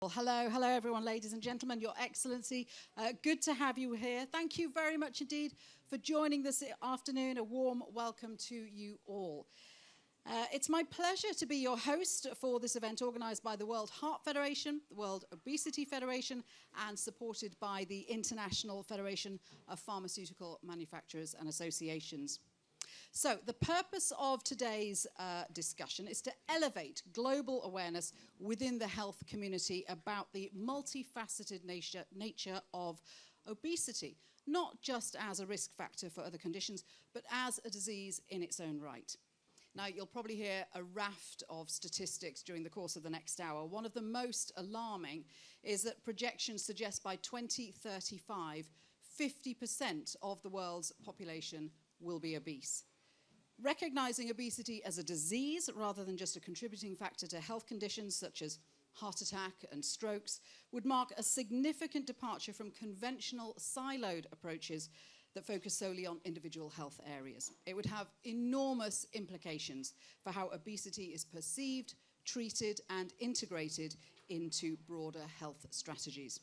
Well, hello everyone, ladies and gentlemen, Your Excellency. Good to have you here. Thank you very much indeed for joining this afternoon. A warm welcome to you all. It's my pleasure to be your host for this event organised by the World Heart Federation, the World Obesity Federation, and supported by the International Federation of Pharmaceutical Manufacturers and Associations. So the purpose of today's discussion is to elevate global awareness within the health community about the multifaceted nature of obesity, not just as a risk factor for other conditions, but as a disease in its own right. Now, you'll probably hear a raft of statistics during the course of the next hour. One of the most alarming is that projections suggest by 2035, 50% of the world's population will be obese. Recognizing obesity as a disease rather than just a contributing factor to health conditions such as heart attack and strokes would mark a significant departure from conventional siloed approaches that focus solely on individual health areas. It would have enormous implications for how obesity is perceived, treated, and integrated into broader health strategies.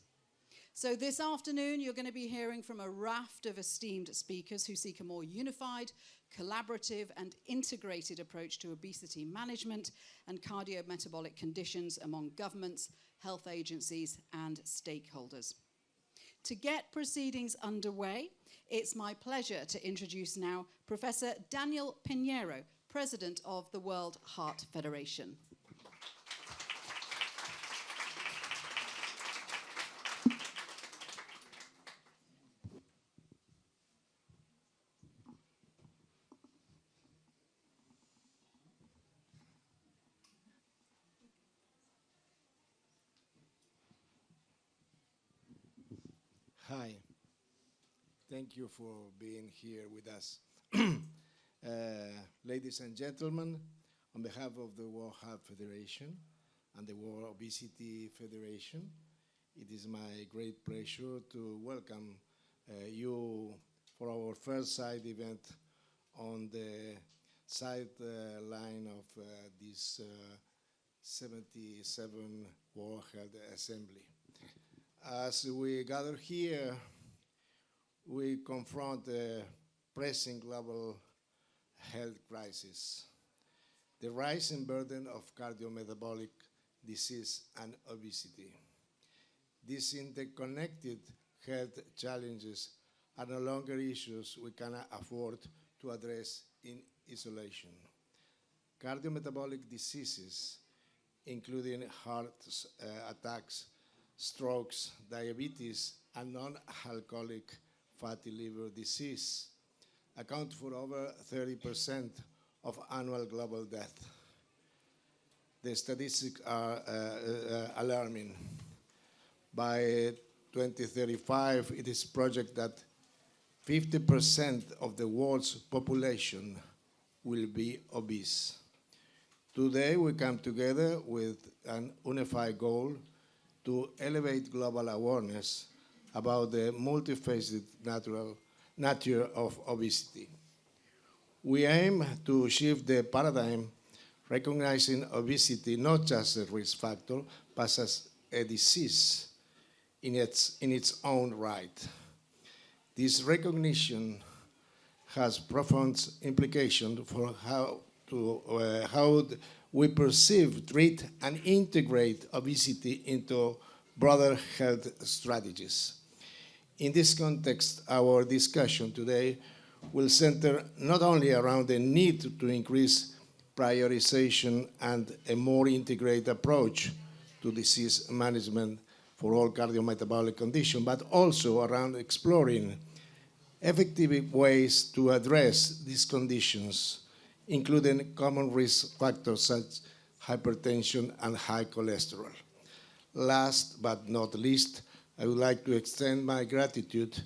So this afternoon, you're going to be hearing from a raft of esteemed speakers who seek a more unified, collaborative, and integrated approach to obesity management and cardiometabolic conditions among governments, health agencies, and stakeholders. To get proceedings underway, it's my pleasure to introduce now Professor Daniel Pinheiro, President of the World Heart Federation. Hi, thank you for being here with us. Ladies and gentlemen, on behalf of the World Heart Federation and the World Obesity Federation, it is my great pleasure to welcome you for our first side event on the sideline of this 77 World Health Assembly. As we gather here, we confront a pressing global health crisis, the rising burden of cardiometabolic disease and obesity. These interconnected health challenges are no longer issues we cannot afford to address in isolation. Cardiometabolic diseases, including heart attacks, strokes, diabetes, and non-alcoholic fatty liver disease account for over 30% of annual global death. The statistics are alarming. By 2035, it is projected that 50% of the world's population will be obese. Today, we come together with an unified goal to elevate global awareness about the multifaceted nature of obesity. We aim to shift the paradigm, recognizing obesity not just as a risk factor, but as a disease in its own right. This recognition has profound implications for how we perceive, treat, and integrate obesity into broader health strategies. In this context, our discussion today will center not only around the need to increase prioritization and a more integrated approach to disease management for all cardiometabolic conditions, but also around exploring effective ways to address these conditions, including common risk factors such as hypertension and high cholesterol. Last but not least, I would like to extend my gratitude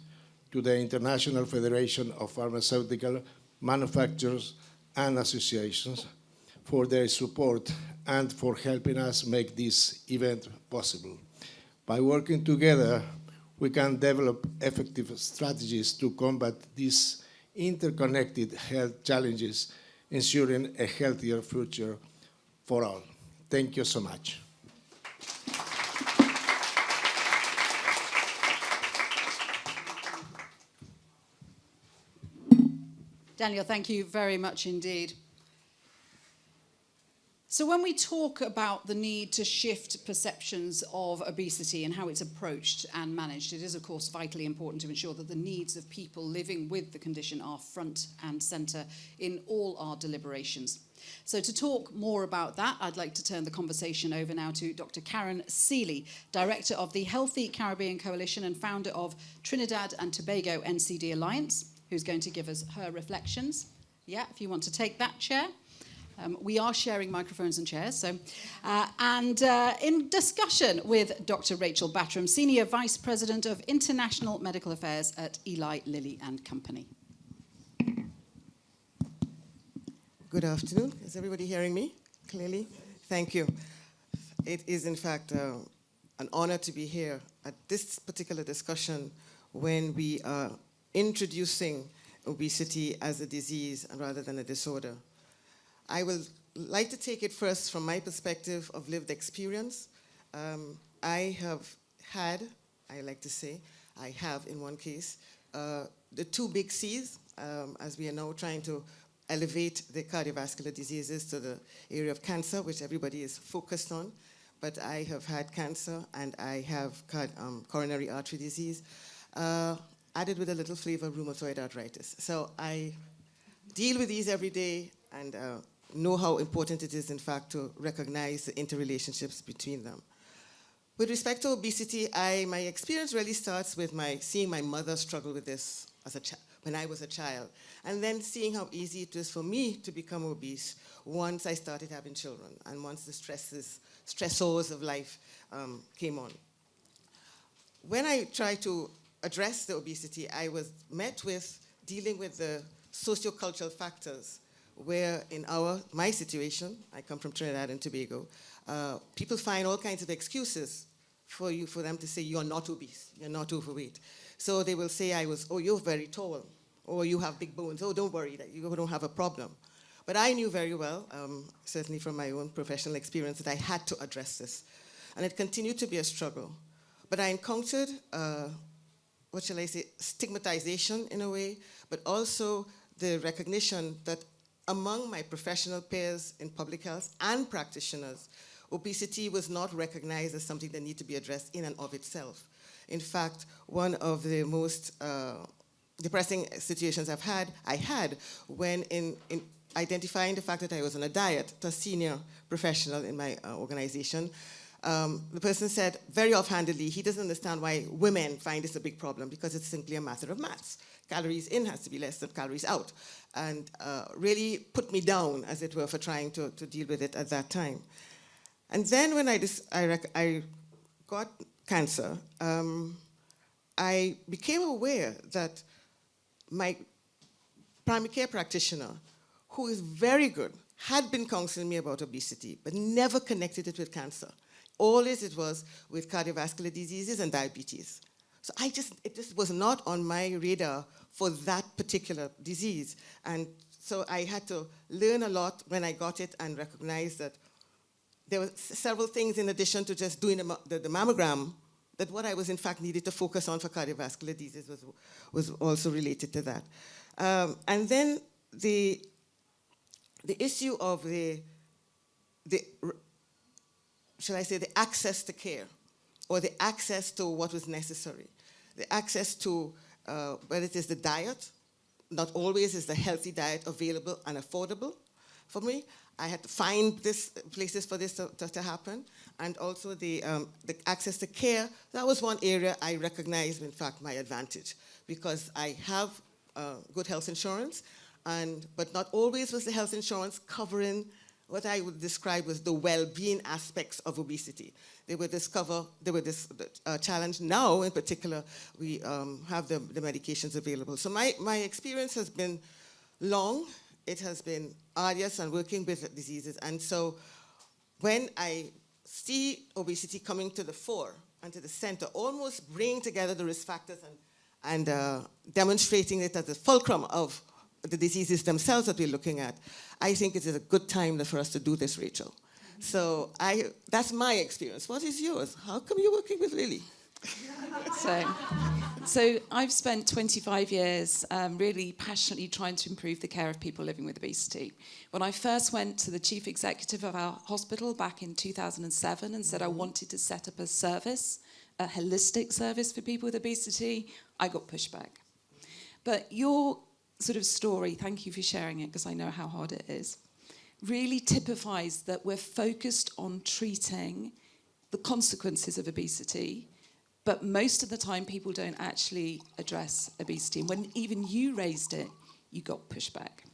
to the International Federation of Pharmaceutical Manufacturers and Associations for their support and for helping us make this event possible. By working together, we can develop effective strategies to combat these interconnected health challenges, ensuring a healthier future for all. Thank you so much. Daniel, thank you very much indeed. So when we talk about the need to shift perceptions of obesity and how it's approached and managed, it is, of course, vitally important to ensure that the needs of people living with the condition are front and centre in all our deliberations. So to talk more about that, I'd like to turn the conversation over now to Dr. Karen Seeley, Director of the Healthy Caribbean Coalition and founder of Trinidad and Tobago NCD Alliance, who's going to give us her reflections. Yeah, if you want to take that chair. We are sharing microphones and chairs. So, in discussion with Dr. Rachel Battram, Senior Vice President of International Medical Affairs at Eli Lilly and Company. Good afternoon. Is everybody hearing me clearly? Thank you. It is, in fact, an honor to be here at this particular discussion when we are introducing obesity as a disease rather than a disorder. I would like to take it first from my perspective of lived experience. I have had, I like to say, I have in one case, the two big C's, as we are now trying to elevate the cardiovascular diseases to the area of cancer, which everybody is focused on. But I have had cancer and I have coronary artery disease, added with a little flavor of rheumatoid arthritis. So I deal with these every day and know how important it is, in fact, to recognize the interrelationships between them. With respect to obesity, my experience really starts with seeing my mother struggle with this when I was a child, and then seeing how easy it was for me to become obese once I started having children and once the stressors of life came on. When I tried to address the obesity, I was met with dealing with the sociocultural factors where in my situation, I come from Trinidad and Tobago, people find all kinds of excuses for them to say you're not obese, you're not overweight. So they will say oh, you're very tall, or you have big bones, oh, don't worry, that you don't have a problem. But I knew very well, certainly from my own professional experience, that I had to address this. And it continued to be a struggle. But I encountered, what shall I say, stigmatization in a way, but also the recognition that among my professional peers in public health and practitioners, obesity was not recognized as something that needed to be addressed in and of itself. In fact, one of the most depressing situations I had when in identifying the fact that I was on a diet to a senior professional in my organization, the person said very offhandedly, he doesn't understand why women find this a big problem because it's simply a matter of maths. Calories in has to be less than calories out. And really put me down, as it were, for trying to deal with it at that time. And then when I got cancer, I became aware that my primary care practitioner, who is very good, had been counseling me about obesity, but never connected it with cancer. Always it was with cardiovascular diseases and diabetes. So it just was not on my radar for that particular disease. And so I had to learn a lot when I got it and recognize that there were several things in addition to just doing the mammogram, that what I was in fact needed to focus on for cardiovascular disease was also related to that. And then the issue of shall I say, the access to care, or the access to what was necessary. The access to, whether it is the diet, not always is the healthy diet available and affordable for me. I had to find places for this to happen. And also the access to care, that was one area I recognized, in fact, my advantage, because I have good health insurance, but not always was the health insurance covering what I would describe as the well-being aspects of obesity. They were this challenge. Now, in particular, we have the medications available. So my experience has been long. It has been arduous and working with diseases. And so when I see obesity coming to the fore and to the center, almost bringing together the risk factors and demonstrating it as the fulcrum of the diseases themselves that we're looking at, I think it is a good time for us to do this, Rachel. So that's my experience. What is yours? How come you're working with Lily? So So I've spent 25 years really passionately trying to improve the care of people living with obesity. When I first went to the chief executive of our hospital back in 2007 and said I wanted to set up a service, a holistic service for people with obesity, I got pushback. But your sort of story, thank you for sharing it because I know how hard it is, really typifies that we're focused on treating the consequences of obesity, but most of the time people don't actually address obesity. And when even you raised it, you got pushback.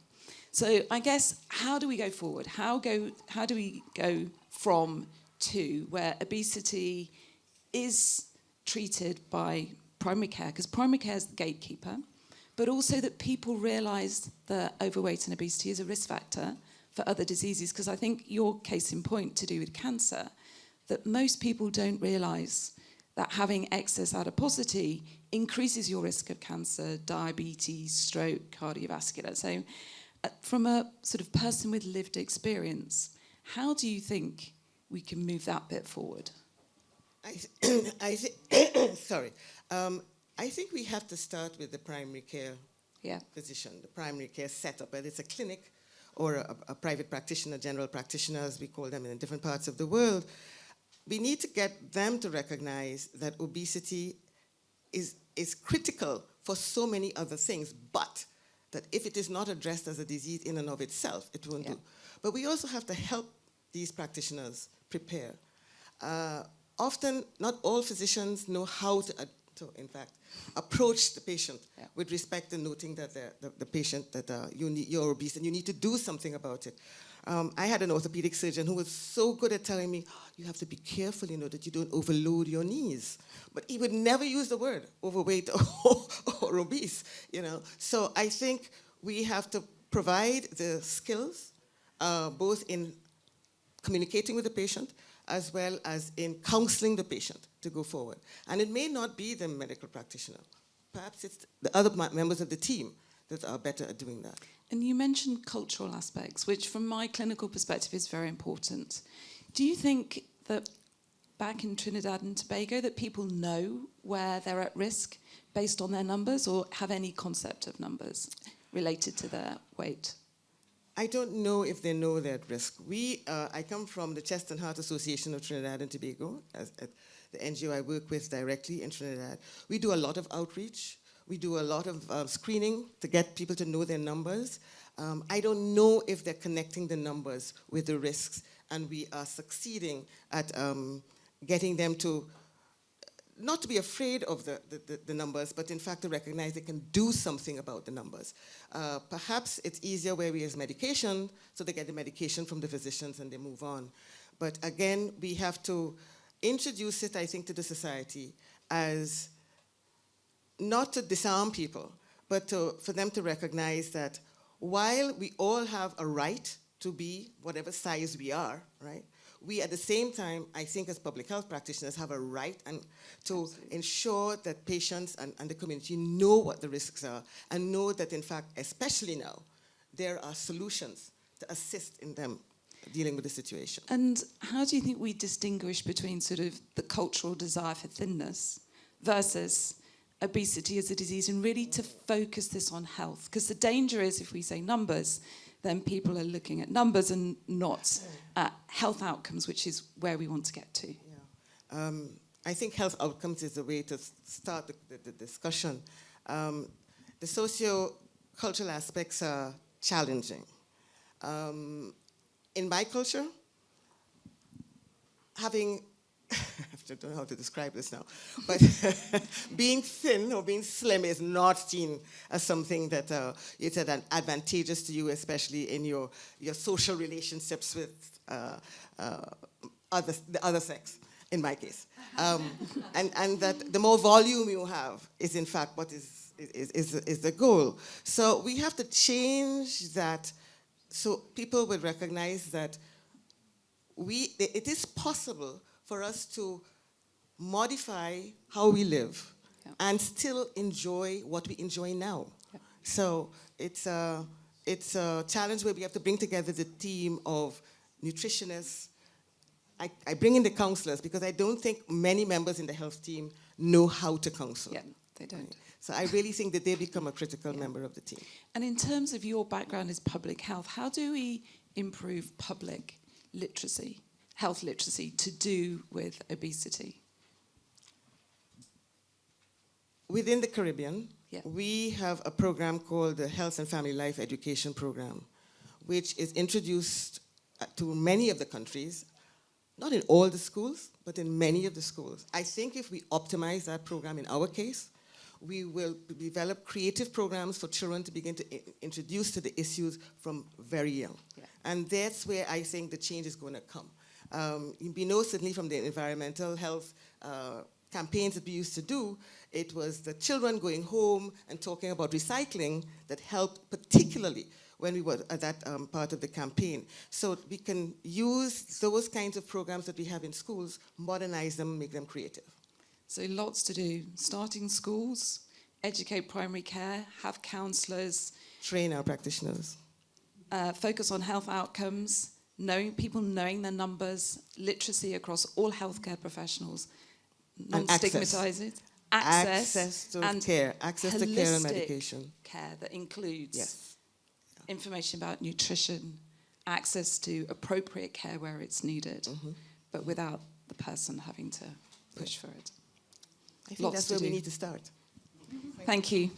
So I guess, how do we go forward? How do we go from to where obesity is treated by primary care? Because primary care is the gatekeeper, but also that people realise that overweight and obesity is a risk factor for other diseases. Because I think your case in point to do with cancer, that most people don't realise that having excess adiposity increases your risk of cancer, diabetes, stroke, cardiovascular. So from a sort of person with lived experience, how do you think we can move that bit forward? Sorry. I think we have to start with the primary care physician, the primary care setup, whether it's a clinic or a private practitioner, general practitioner, as we call them in different parts of the world. We need to get them to recognize that obesity is critical for so many other things, but that if it is not addressed as a disease in and of itself, it won't do. But we also have to help these practitioners prepare. Often, not all physicians know how to in fact, approach the patient with respect to noting that the patient, that you're obese and you need to do something about it. I had an orthopedic surgeon who was so good at telling me, you have to be careful, that you don't overload your knees. But he would never use the word overweight or obese, So I think we have to provide the skills, both in communicating with the patient, as well as in counseling the patient to go forward. And it may not be the medical practitioner. Perhaps it's the other members of the team that are better at doing that. And you mentioned cultural aspects, which from my clinical perspective is very important. Do you think that back in Trinidad and Tobago that people know where they're at risk based on their numbers, or have any concept of numbers related to their weight? I don't know if they know they're at risk. I come from the Chest and Heart Association of Trinidad and Tobago, the NGO I work with directly in Trinidad. We do a lot of outreach. We do a lot of screening to get people to know their numbers. I don't know if they're connecting the numbers with the risks, and we are succeeding at getting them to not to be afraid of the numbers, but in fact to recognize they can do something about the numbers. Perhaps it's easier where we use medication, so they get the medication from the physicians and they move on. But again, we have to introduce it, I think, to the society as not to disarm people, but for them to recognize that while we all have a right to be whatever size we are, right? We, at the same time, I think as public health practitioners, have a right to ensure that patients and the community know what the risks are and know that, in fact, especially now, there are solutions to assist in them dealing with the situation. And how do you think we distinguish between sort of the cultural desire for thinness versus obesity as a disease, and really to focus this on health? Because the danger is if we say numbers, then people are looking at numbers and not at health outcomes, which is where we want to get to. Yeah. I think health outcomes is the way to start the discussion. The socio-cultural aspects are challenging. In my culture, having, I don't know how to describe this now, but being thin or being slim is not seen as something that is advantageous to you, especially in your social relationships with the other sex, in my case. And that the more volume you have is, in fact, what is the goal. So we have to change that so people would recognize that it is possible for us to modify how we live and still enjoy what we enjoy now. So it's a challenge where we have to bring together the team of nutritionists. I bring in the counselors because I don't think many members in the health team know how to counsel. Yeah, They don't. So I really think that they become a critical member of the team. And in terms of your background as public health, how do we improve public literacy, health literacy, to do with obesity? Within the Caribbean, Yeah. we have a program called the Health and Family Life Education Program, which is introduced to many of the countries, not in all the schools, but in many of the schools. I think if we optimize that program in our case, we will develop creative programs for children to begin to introduce to the issues from very young. Yeah. And that's where I think the change is going to come. We know certainly from the environmental health campaigns that we used to do, it was the children going home and talking about recycling that helped, particularly when we were at that part of the campaign. So we can use those kinds of programs that we have in schools, modernize them, make them creative. So lots to do. Starting schools, educate primary care, have counsellors, Train our practitioners. focus on health outcomes, people knowing their numbers, literacy across all healthcare professionals, non-stigmatise it, Access to and care, access to care and holistic medication. care that includes Yes. information about nutrition, access to appropriate care where it's needed, but without the person having to push for it. I think Lots that's to where we do. need to start. Thank you.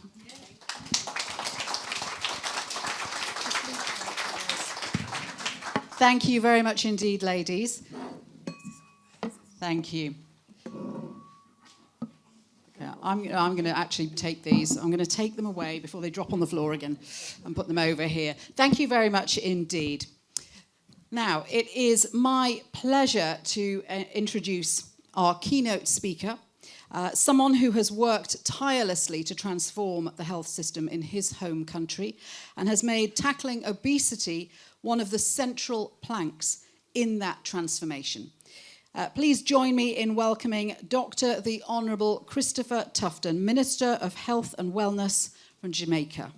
Thank you very much indeed, ladies. Thank you. Yeah, I'm going to actually take these. I'm going to take them away before they drop on the floor again and put them over here. Thank you very much indeed. Now, it is my pleasure to introduce our keynote speaker, someone who has worked tirelessly to transform the health system in his home country and has made tackling obesity one of the central planks in that transformation. Please join me in welcoming Dr. the Honourable Christopher Tufton, Minister of Health and Wellness from Jamaica.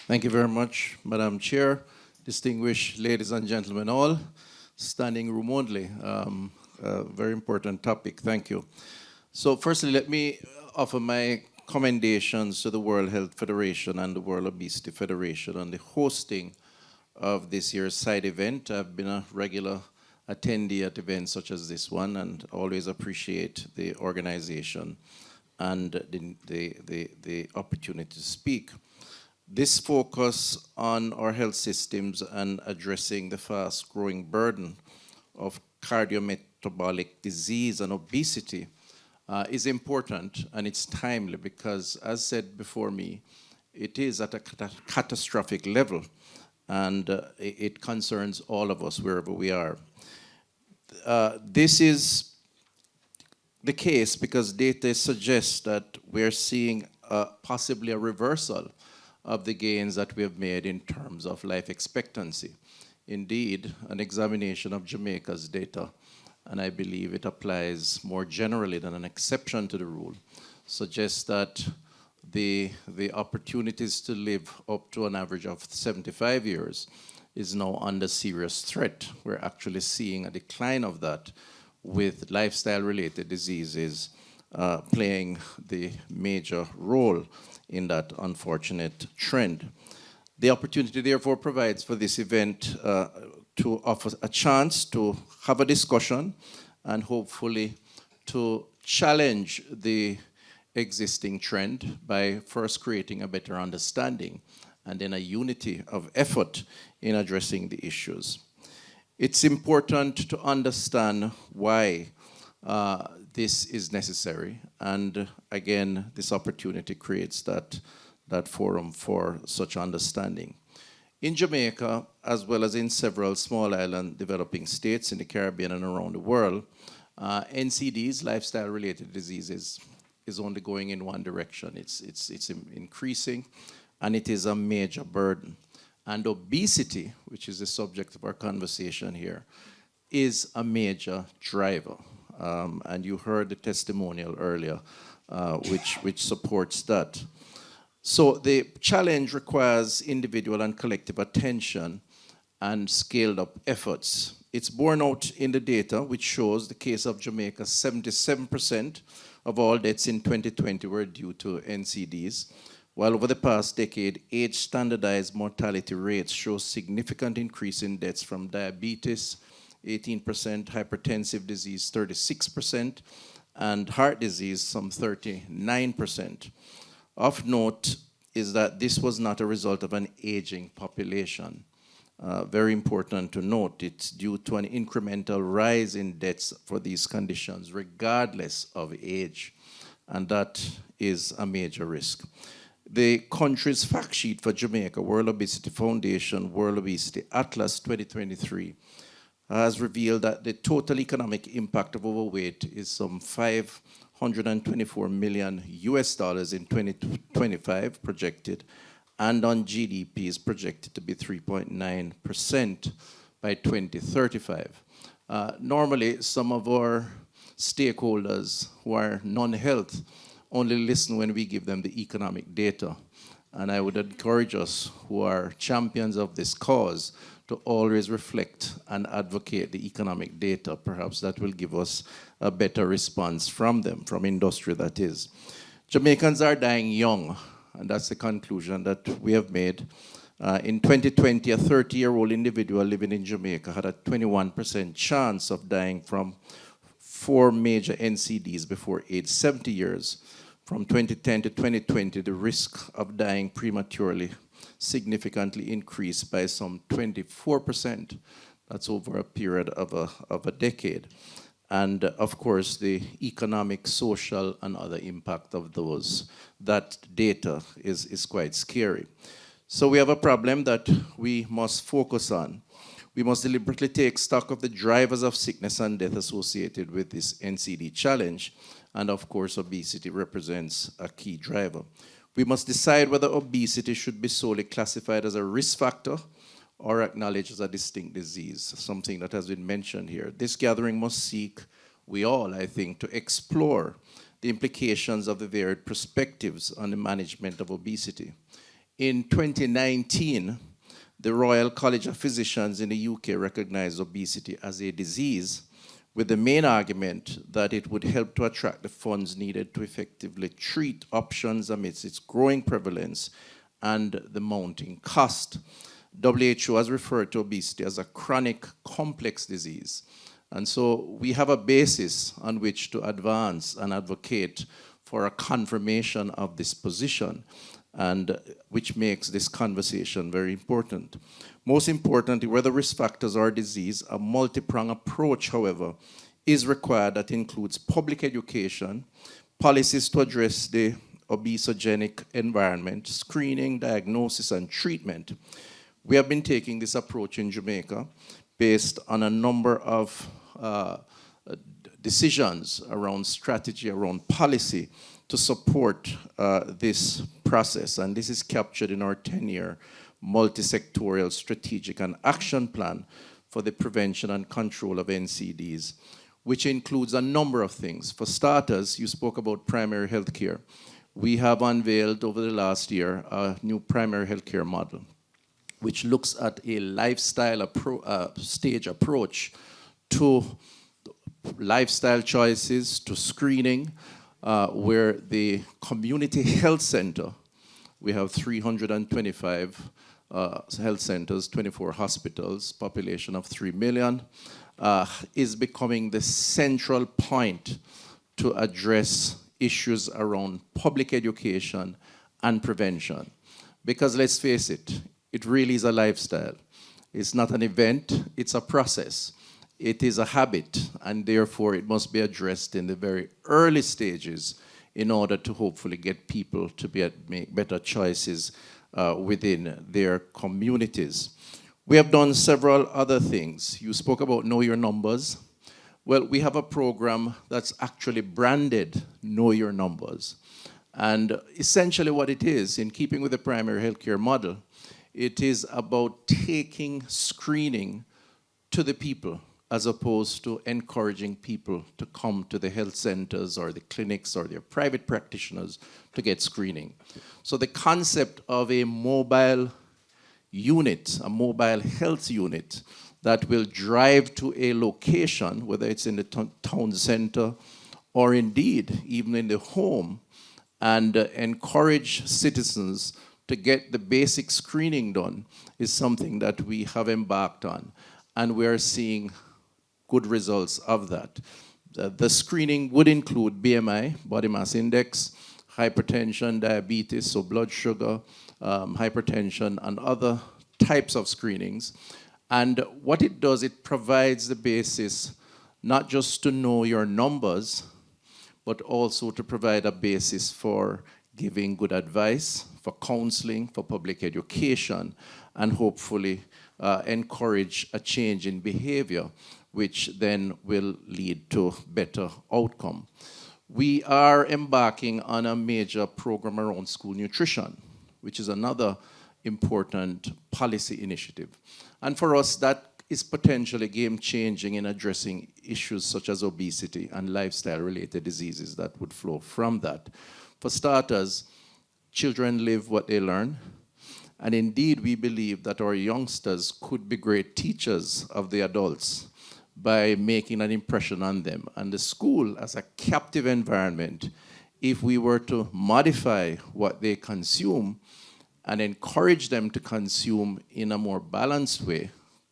Thank you very much, Madam Chair, distinguished ladies and gentlemen all, standing room only. A very important topic, thank you. So firstly, let me offer my commendations to the World Health Federation and the World Obesity Federation on the hosting of this year's side event. I've been a regular attendee at events such as this one and always appreciate the organization and the opportunity to speak. This focus on our health systems and addressing the fast-growing burden of cardiometabolic disease and obesity is important, and it's timely because, as said before me, it is at a catastrophic level, and it concerns all of us wherever we are. This is the case because data suggests that we're seeing possibly a reversal of the gains that we have made in terms of life expectancy. Indeed, an examination of Jamaica's data, and I believe it applies more generally than an exception to the rule, suggests that the opportunities to live up to an average of 75 years is now under serious threat. We're actually seeing a decline of that with lifestyle-related diseases playing the major role in that unfortunate trend. The opportunity, therefore, provides for this event to offer a chance to have a discussion and hopefully to challenge the existing trend by first creating a better understanding and then a unity of effort in addressing the issues. It's important to understand why this is necessary, and again, this opportunity creates that forum for such understanding. In Jamaica, as well as in several small island developing states in the Caribbean and around the world, NCDs, lifestyle-related diseases, is only going in one direction. It's increasing, and it is a major burden. And obesity, which is the subject of our conversation here, is a major driver. And you heard the testimonial earlier, which supports that. So the challenge requires individual and collective attention and scaled up efforts It's borne out in the data, which shows the case of Jamaica, 77% of all deaths in 2020 were due to NCDs, while over the past decade, age-standardized mortality rates show significant increase in deaths from diabetes, 18%, hypertensive disease, 36%, and heart disease, some 39%. Of note is that this was not a result of an aging population. Very important to note, it's due to an incremental rise in deaths for these conditions, regardless of age, and that is a major risk. The country's fact sheet for Jamaica, World Obesity Foundation, World Obesity Atlas 2023, has revealed that the total economic impact of overweight is some $524 million in 2025 projected, and on GDP is projected to be 3.9% by 2035. Normally, some of our stakeholders who are non-health only listen when we give them the economic data. And I would encourage us who are champions of this cause to always reflect and advocate the economic data. Perhaps that will give us a better response from them, from industry that is. Jamaicans are dying young, and that's the conclusion that we have made. In 2020, a 30-year-old individual living in Jamaica had a 21% chance of dying from 4 major NCDs before age 70 years. From 2010 to 2020, the risk of dying prematurely significantly increased by some 24%. That's over a period of a decade. And of course, the economic, social, and other impact of those, that data is quite scary. So we have a problem that we must focus on. We must deliberately take stock of the drivers of sickness and death associated with this NCD challenge. And of course, obesity represents a key driver. We must decide whether obesity should be solely classified as a risk factor or acknowledged as a distinct disease, something that has been mentioned here. This gathering must seek, we all, I think, to explore the implications of the varied perspectives on the management of obesity. In 2019, the Royal College of Physicians in the UK recognized obesity as a disease, with the main argument that it would help to attract the funds needed to effectively treat options amidst its growing prevalence and the mounting cost. WHO has referred to obesity as a chronic, complex disease. And so we have a basis on which to advance and advocate for a confirmation of this position, and which makes this conversation very important. Most importantly, whether risk factors or disease, a multi-pronged approach, however, is required that includes public education, policies to address the obesogenic environment, screening, diagnosis, and treatment. We have been taking this approach in Jamaica based on a number of decisions around strategy, around policy, to support this process. And this is captured in our 10-year multi-sectorial strategic and action plan for the prevention and control of NCDs, which includes a number of things. For starters, you spoke about primary health care. We have unveiled over the last year a new primary health care model, which looks at a lifestyle stage approach to lifestyle choices, to screening, where the community health center, we have 325 health centers, 24 hospitals, population of 3 million, is becoming the central point to address issues around public education and prevention. Because let's face it, it really is a lifestyle. It's not an event, it's a process. It is a habit, and therefore it must be addressed in the very early stages in order to hopefully get people to make better choices within their communities. We have done several other things. You spoke about Know Your Numbers. Well, we have a program that's actually branded Know Your Numbers. And essentially what it is, in keeping with the primary healthcare model, it is about taking screening to the people, as opposed to encouraging people to come to the health centers or the clinics or their private practitioners to get screening. So the concept of a mobile unit, a mobile health unit that will drive to a location, whether it's in the town center or indeed even in the home, and encourage citizens to get the basic screening done is something that we have embarked on. And we are seeing good results of that. The screening would include BMI, body mass index, hypertension, diabetes, so blood sugar, hypertension, and other types of screenings. And what it does, it provides the basis not just to know your numbers, but also to provide a basis for giving good advice, for counseling, for public education, and hopefully encourage a change in behavior, which then will lead to better outcome. We are embarking on a major program around school nutrition, which is another important policy initiative. And for us, that is potentially game-changing in addressing issues such as obesity and lifestyle-related diseases that would flow from that. For starters, children live what they learn. And indeed, we believe that our youngsters could be great teachers of the adults by making an impression on them. And the school, as a captive environment, if we were to modify what they consume and encourage them to consume in a more balanced way,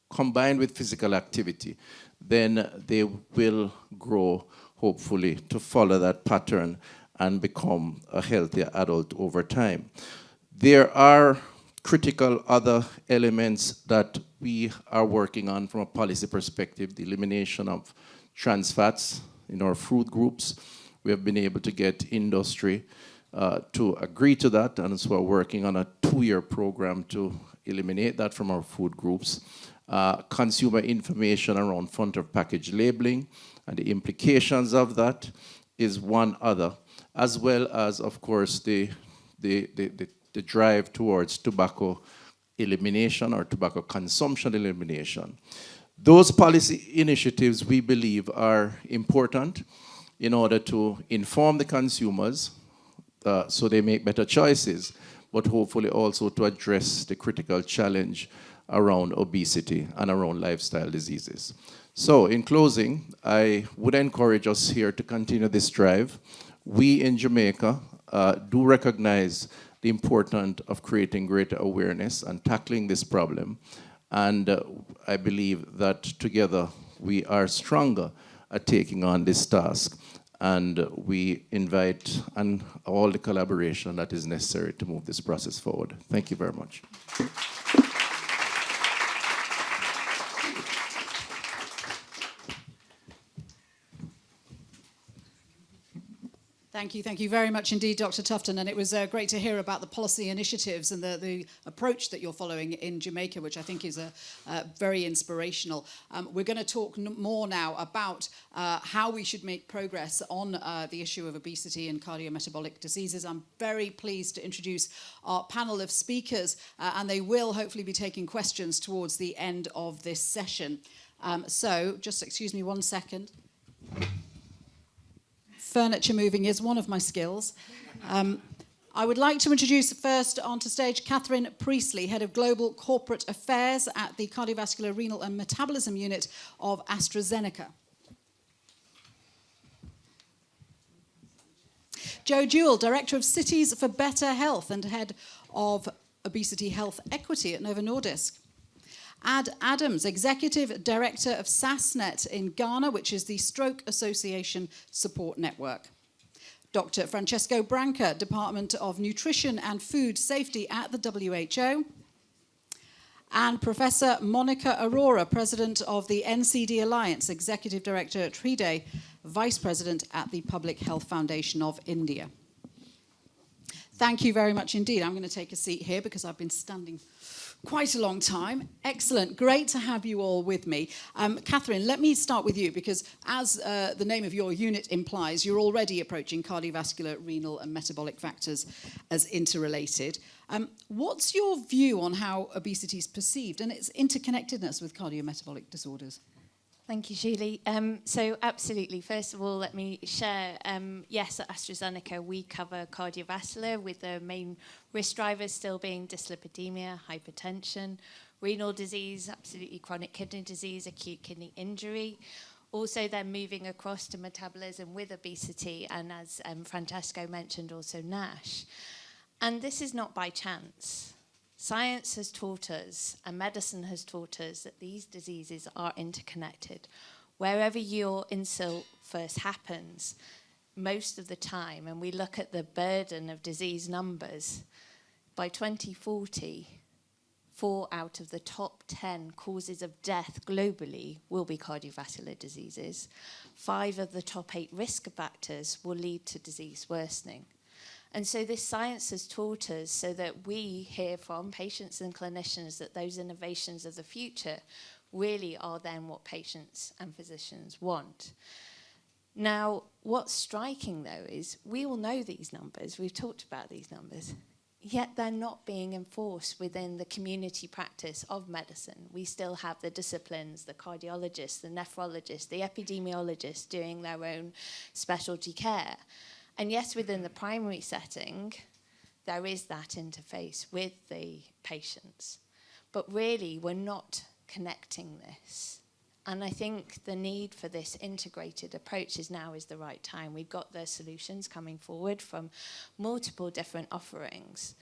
combined with physical activity, then they will grow, hopefully, to follow that pattern and become a healthier adult over time. There are critical other elements that we are working on from a policy perspective, the elimination of trans fats in our food groups. We have been able to get industry to agree to that, and so we're working on a 2-year program to eliminate that from our food groups. Consumer information around front of package labeling and the implications of that is one other, as well as, of course, the drive towards tobacco elimination or tobacco consumption elimination. Those policy initiatives, we believe, are important in order to inform the consumers so they make better choices, but hopefully also to address the critical challenge around obesity and around lifestyle diseases. So in closing, I would encourage us here to continue this drive. We in Jamaica do recognize the importance of creating greater awareness and tackling this problem. And I believe that together we are stronger at taking on this task. And we invite all the collaboration that is necessary to move this process forward. Thank you very much. Thank you very much indeed, Dr. Tufton. And it was great to hear about the policy initiatives and the approach that you're following in Jamaica, which I think is very inspirational. We're going to talk more now about how we should make progress on the issue of obesity and cardiometabolic diseases. I'm very pleased to introduce our panel of speakers, and they will hopefully be taking questions towards the end of this session. So just excuse me 1 second. Furniture moving is one of my skills. I would like to introduce first onto stage Catherine Priestley, Head of Global Corporate Affairs at the Cardiovascular, Renal and Metabolism Unit of AstraZeneca. Joe Jewell, Director of Cities for Better Health and Head of Obesity Health Equity at Novo Nordisk. Ad Adams, Executive Director of SASNet in Ghana, which is the Stroke Association Support Network. Dr. Francesco Branca, Department of Nutrition and Food Safety at the WHO. And Professor Monica Arora, President of the NCD Alliance, Executive Director at TRIDE, Vice President at the Public Health Foundation of India. Thank you very much indeed. I'm going to take a seat here because I've been standing quite a long time. Excellent. Great to have you all with me. Catherine, let me start with you because as the name of your unit implies, you're already approaching cardiovascular, renal and metabolic factors as interrelated. What's your view on how obesity is perceived and its interconnectedness with cardiometabolic disorders? Thank you, Julie. So absolutely. First of all, let me share, yes, at AstraZeneca, we cover cardiovascular with the main risk drivers still being dyslipidemia, hypertension. Renal disease, absolutely chronic kidney disease, acute kidney injury. Also then moving across to metabolism with obesity, and as Francesco mentioned, also NASH. And this is not by chance. Science has taught us, and medicine has taught us, that these diseases are interconnected. Wherever your insult first happens, most of the time, and we look at the burden of disease numbers, by 2040, 4 out of the top 10 causes of death globally will be cardiovascular diseases. 5 of the top 8 risk factors will lead to disease worsening. And so this science has taught us, so that we hear from patients and clinicians that those innovations of the future really are then what patients and physicians want. Now, what's striking, though, is we all know these numbers. We've talked about these numbers. Yet they're not being enforced within the community practice of medicine. We still have the disciplines, the cardiologists, the nephrologists, the epidemiologists doing their own specialty care. And yes, within the primary setting, there is that interface with the patients. But really, we're not connecting this. And I think the need for this integrated approach is the right time. We've got the solutions coming forward from multiple different offerings.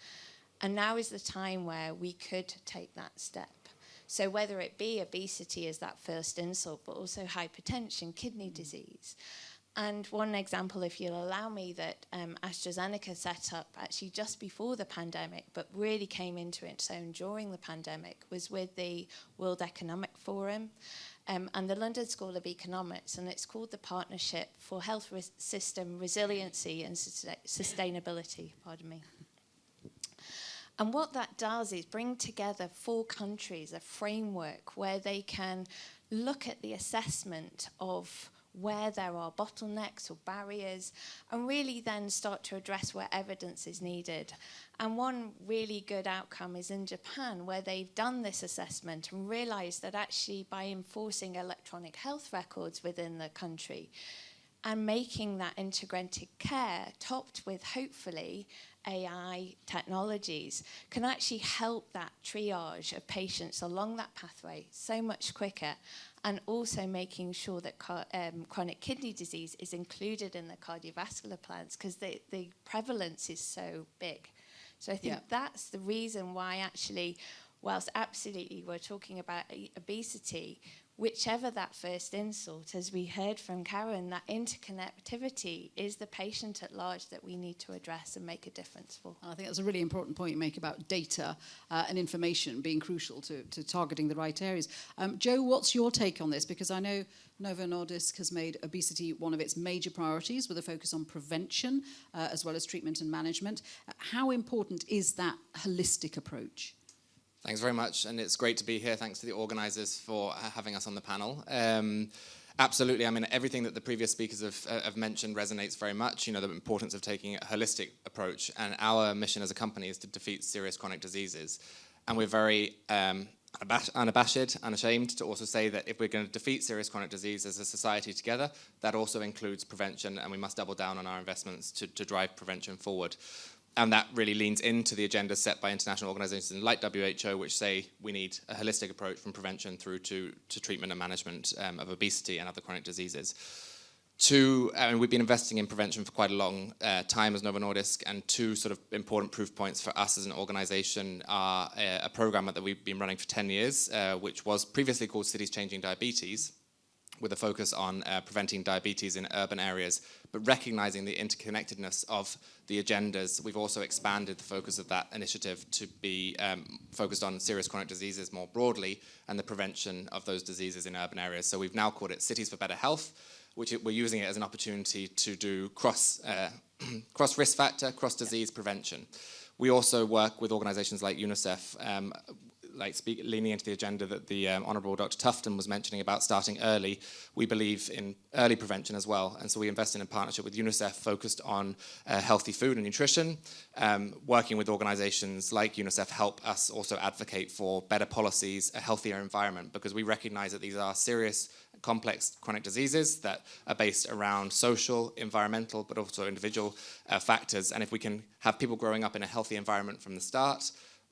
And now is the time where we could take that step. So whether it be obesity as that first insult, but also hypertension, kidney disease. And one example, if you'll allow me, that AstraZeneca set up actually just before the pandemic, but really came into its own during the pandemic, was with the World Economic Forum and the London School of Economics, and it's called the Partnership for Health System Resiliency and Sustainability, And what that does is bring together 4 countries, a framework where they can look at the assessment of where there are bottlenecks or barriers, and really then start to address where evidence is needed. And one really good outcome is in Japan, where they've done this assessment and realized that actually by enforcing electronic health records within the country and making that integrated care topped with hopefully AI technologies can actually help that triage of patients along that pathway so much quicker, and also making sure that chronic kidney disease is included in the cardiovascular plans, because the prevalence is so big. So I think that's the reason why actually, whilst absolutely we're talking about obesity, whichever that first insult, as we heard from Karen, that interconnectivity is the patient at large that we need to address and make a difference for. I think that's a really important point you make about data and information being crucial to targeting the right areas. Joe, what's your take on this? Because I know Novo Nordisk has made obesity one of its major priorities with a focus on prevention as well as treatment and management. How important is that holistic approach? Thanks very much, and it's great to be here. Thanks to the organisers for having us on the panel. Absolutely, I mean, everything that the previous speakers have mentioned resonates very much, the importance of taking a holistic approach, and our mission as a company is to defeat serious chronic diseases. And we're very unashamed to also say that if we're going to defeat serious chronic disease as a society together, that also includes prevention, and we must double down on our investments to drive prevention forward. And that really leans into the agenda set by international organizations like WHO, which say we need a holistic approach from prevention through to treatment and management of obesity and other chronic diseases. We've been investing in prevention for quite a long time as Novo Nordisk, and 2 sort of important proof points for us as an organization are a program that we've been running for 10 years, which was previously called Cities Changing Diabetes, with a focus on preventing diabetes in urban areas, but recognizing the interconnectedness of the agendas. We've also expanded the focus of that initiative to be focused on serious chronic diseases more broadly and the prevention of those diseases in urban areas. So we've now called it Cities for Better Health, which we're using it as an opportunity to do cross risk factor, cross disease prevention. We also work with organizations like UNICEF, leaning into the agenda that the Honourable Dr. Tufton was mentioning about starting early. We believe in early prevention as well, and so we invest in a partnership with UNICEF focused on healthy food and nutrition. Working with organisations like UNICEF help us also advocate for better policies, a healthier environment, because we recognise that these are serious, complex chronic diseases that are based around social, environmental, but also individual factors. And if we can have people growing up in a healthy environment from the start,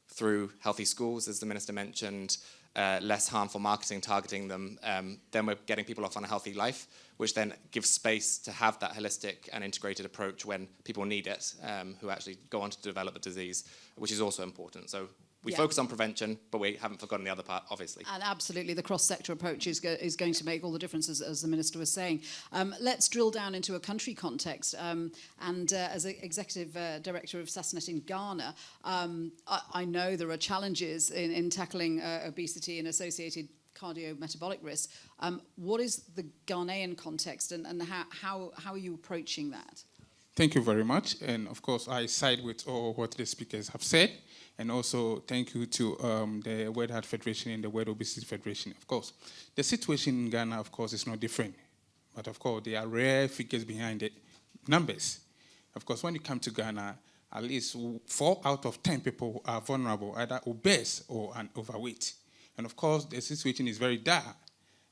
through healthy schools, as the Minister mentioned, less harmful marketing targeting them, then we're getting people off on a healthy life, which then gives space to have that holistic and integrated approach when people need it, who actually go on to develop a disease, which is also important. So we focus on prevention, but we haven't forgotten the other part, obviously. And absolutely, the cross-sector approach is going to make all the difference, as the Minister was saying. Let's drill down into a country context. As Executive Director of SASNet in Ghana, I know there are challenges in tackling obesity and associated cardiometabolic risk. What is the Ghanaian context, and how are you approaching that? Thank you very much. And of course, I side with all what the speakers have said. And also, thank you to the World Heart Federation and the World Obesity Federation. Of course, the situation in Ghana, of course, is not different. But of course, there are rare figures behind it, numbers. Of course, when you come to Ghana, at least 4 out of 10 people are vulnerable, either obese or overweight. And of course, the situation is very dire.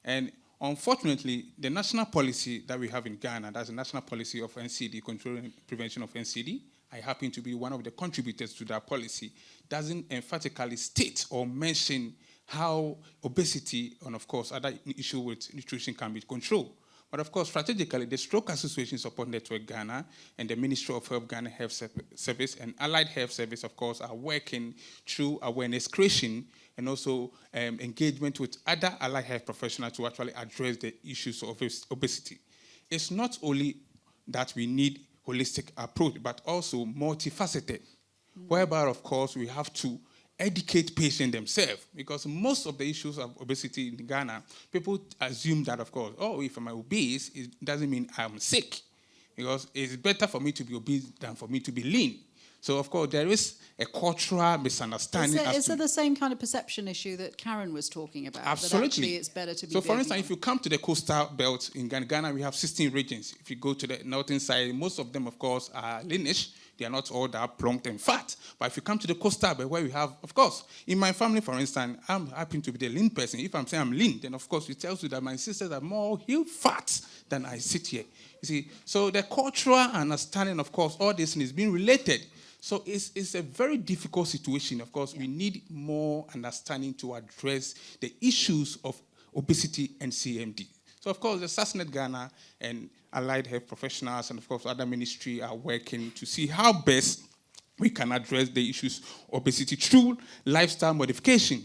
And unfortunately, the national policy that we have in Ghana, that's the national policy of NCD, control and prevention of NCD, I happen to be one of the contributors to that policy, doesn't emphatically state or mention how obesity and, of course, other issues with nutrition can be controlled. But, of course, strategically, the Stroke Association Support Network Ghana and the Ministry of Health Ghana Health Service and Allied Health Service, of course, are working through awareness creation and also engagement with other allied health professionals to actually address the issues of obesity. It's not only that we need holistic approach, but also multifaceted, whereby, of course, we have to educate patients themselves, because most of the issues of obesity in Ghana, people assume that, of course, oh, if I'm obese, it doesn't mean I'm sick, because it's better for me to be obese than for me to be lean. So, of course, there is a cultural misunderstanding. Is it the same kind of perception issue that Karen was talking about? Absolutely. That actually it's better to be So, for big, instance, if you come to the coastal belt in Ghana, we have 16 regions. If you go to the northern side, most of them, of course, are leanish. They are not all that plump and fat. But if you come to the coastal belt, where we have, of course, in my family, for instance, I'm happen to be the lean person. If I'm saying I'm lean, then, of course, it tells you that my sisters are more heel fat than I sit here. You see, so the cultural understanding, of course, all this is being related. So it's a very difficult situation. Of course, we need more understanding to address the issues of obesity and CMD. So, of course, the SASNet Ghana and allied health professionals and, of course, other ministry are working to see how best we can address the issues of obesity through lifestyle modification.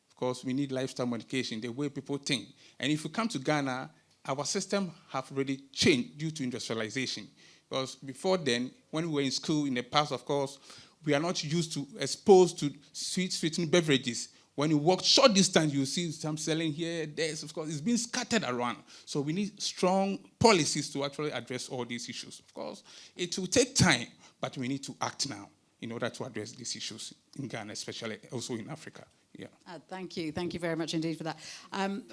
Of course, we need lifestyle modification, the way people think. And if you come to Ghana, our system have already changed due to industrialization. Because before then, when we were in school in the past, of course, we are not exposed to sweetened beverages. When you walk short distance, you see some selling here, there's, of course, it's been scattered around. So we need strong policies to actually address all these issues. Of course, it will take time, but we need to act now in order to address these issues in Ghana, especially also in Africa. Yeah. Thank you. Thank you very much indeed for that.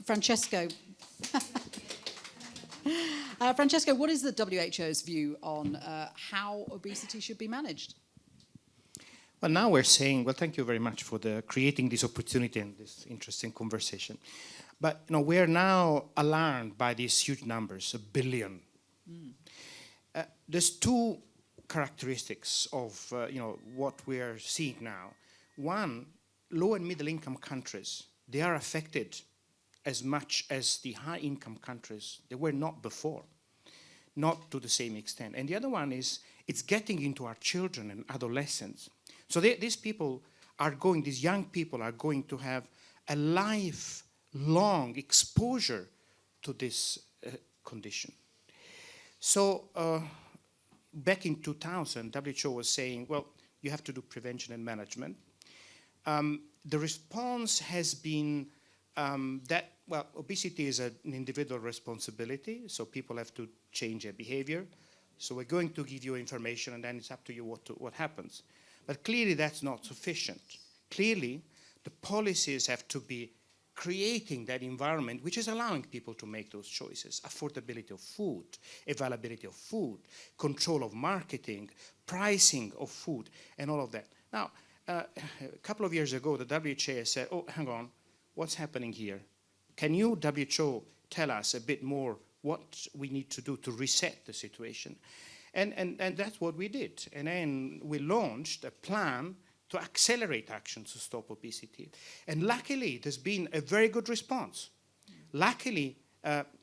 Francesco. Francesco, what is the WHO's view on how obesity should be managed? Well, now we're saying, well, thank you very much for creating this opportunity and this interesting conversation. But we're now alarmed by these huge numbers, 1 billion. There's 2 characteristics of what we're seeing now. One, low and middle income countries, they are affected as much as the high-income countries. They were not before, not to the same extent. And the other one is it's getting into our children and adolescents. So these people are going, these young people are going to have a lifelong exposure to this condition. So back in 2000, WHO was saying, well, you have to do prevention and management. The response has been that, well, obesity is an individual responsibility, so people have to change their behavior. So we're going to give you information, and then it's up to you what happens. But clearly that's not sufficient. Clearly, the policies have to be creating that environment which is allowing people to make those choices. Affordability of food, availability of food, control of marketing, pricing of food, and all of that. Now, a couple of years ago, the WHA said, oh, hang on, what's happening here? Can you, WHO, tell us a bit more what we need to do to reset the situation? And that's what we did. And then we launched a plan to accelerate actions to stop obesity. And luckily, there's been a very good response. Luckily,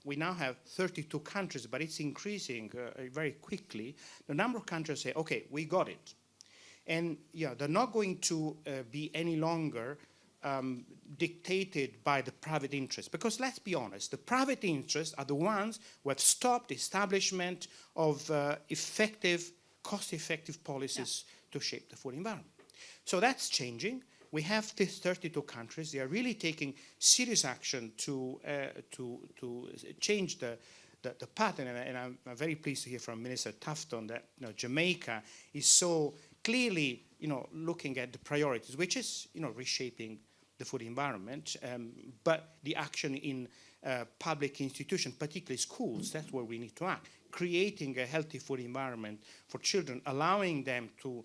we now have 32 countries, but it's increasing very quickly. The number of countries say, okay, we got it. And yeah, they're not going to be any longer dictated by the private interest. Because let's be honest, the private interests are the ones who have stopped the establishment of effective, cost-effective policies to shape the food environment. So that's changing. We have these 32 countries. They are really taking serious action to change the pattern. And I'm very pleased to hear from Minister Tufton that Jamaica is so clearly looking at the priorities, which is reshaping the food environment, but the action in public institutions, particularly schools, that's where we need to act. Creating a healthy food environment for children, allowing them to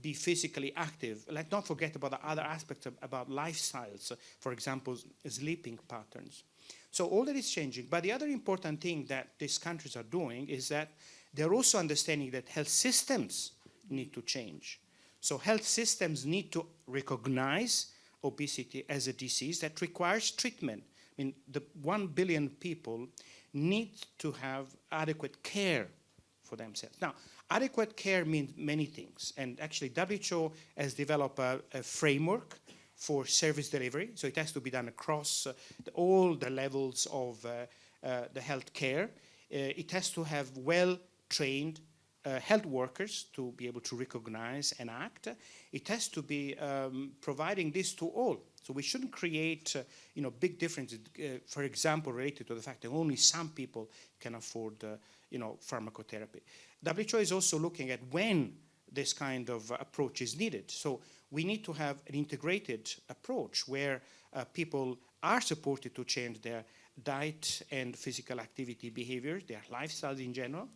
be physically active. Let's not forget about the other aspects about lifestyles, for example, sleeping patterns. So all that is changing. But the other important thing that these countries are doing is that they're also understanding that health systems need to change. So health systems need to recognize obesity as a disease that requires treatment. I mean, the 1 billion people need to have adequate care for themselves. Now, adequate care means many things. And actually, WHO has developed a framework for service delivery. So it has to be done across all the levels of the health care. It has to have well-trained health workers to be able to recognize and act. It has to be providing this to all. So we shouldn't create big differences, for example, related to the fact that only some people can afford pharmacotherapy. WHO is also looking at when this kind of approach is needed. So we need to have an integrated approach where people are supported to change their diet and physical activity behaviors, their lifestyles in general.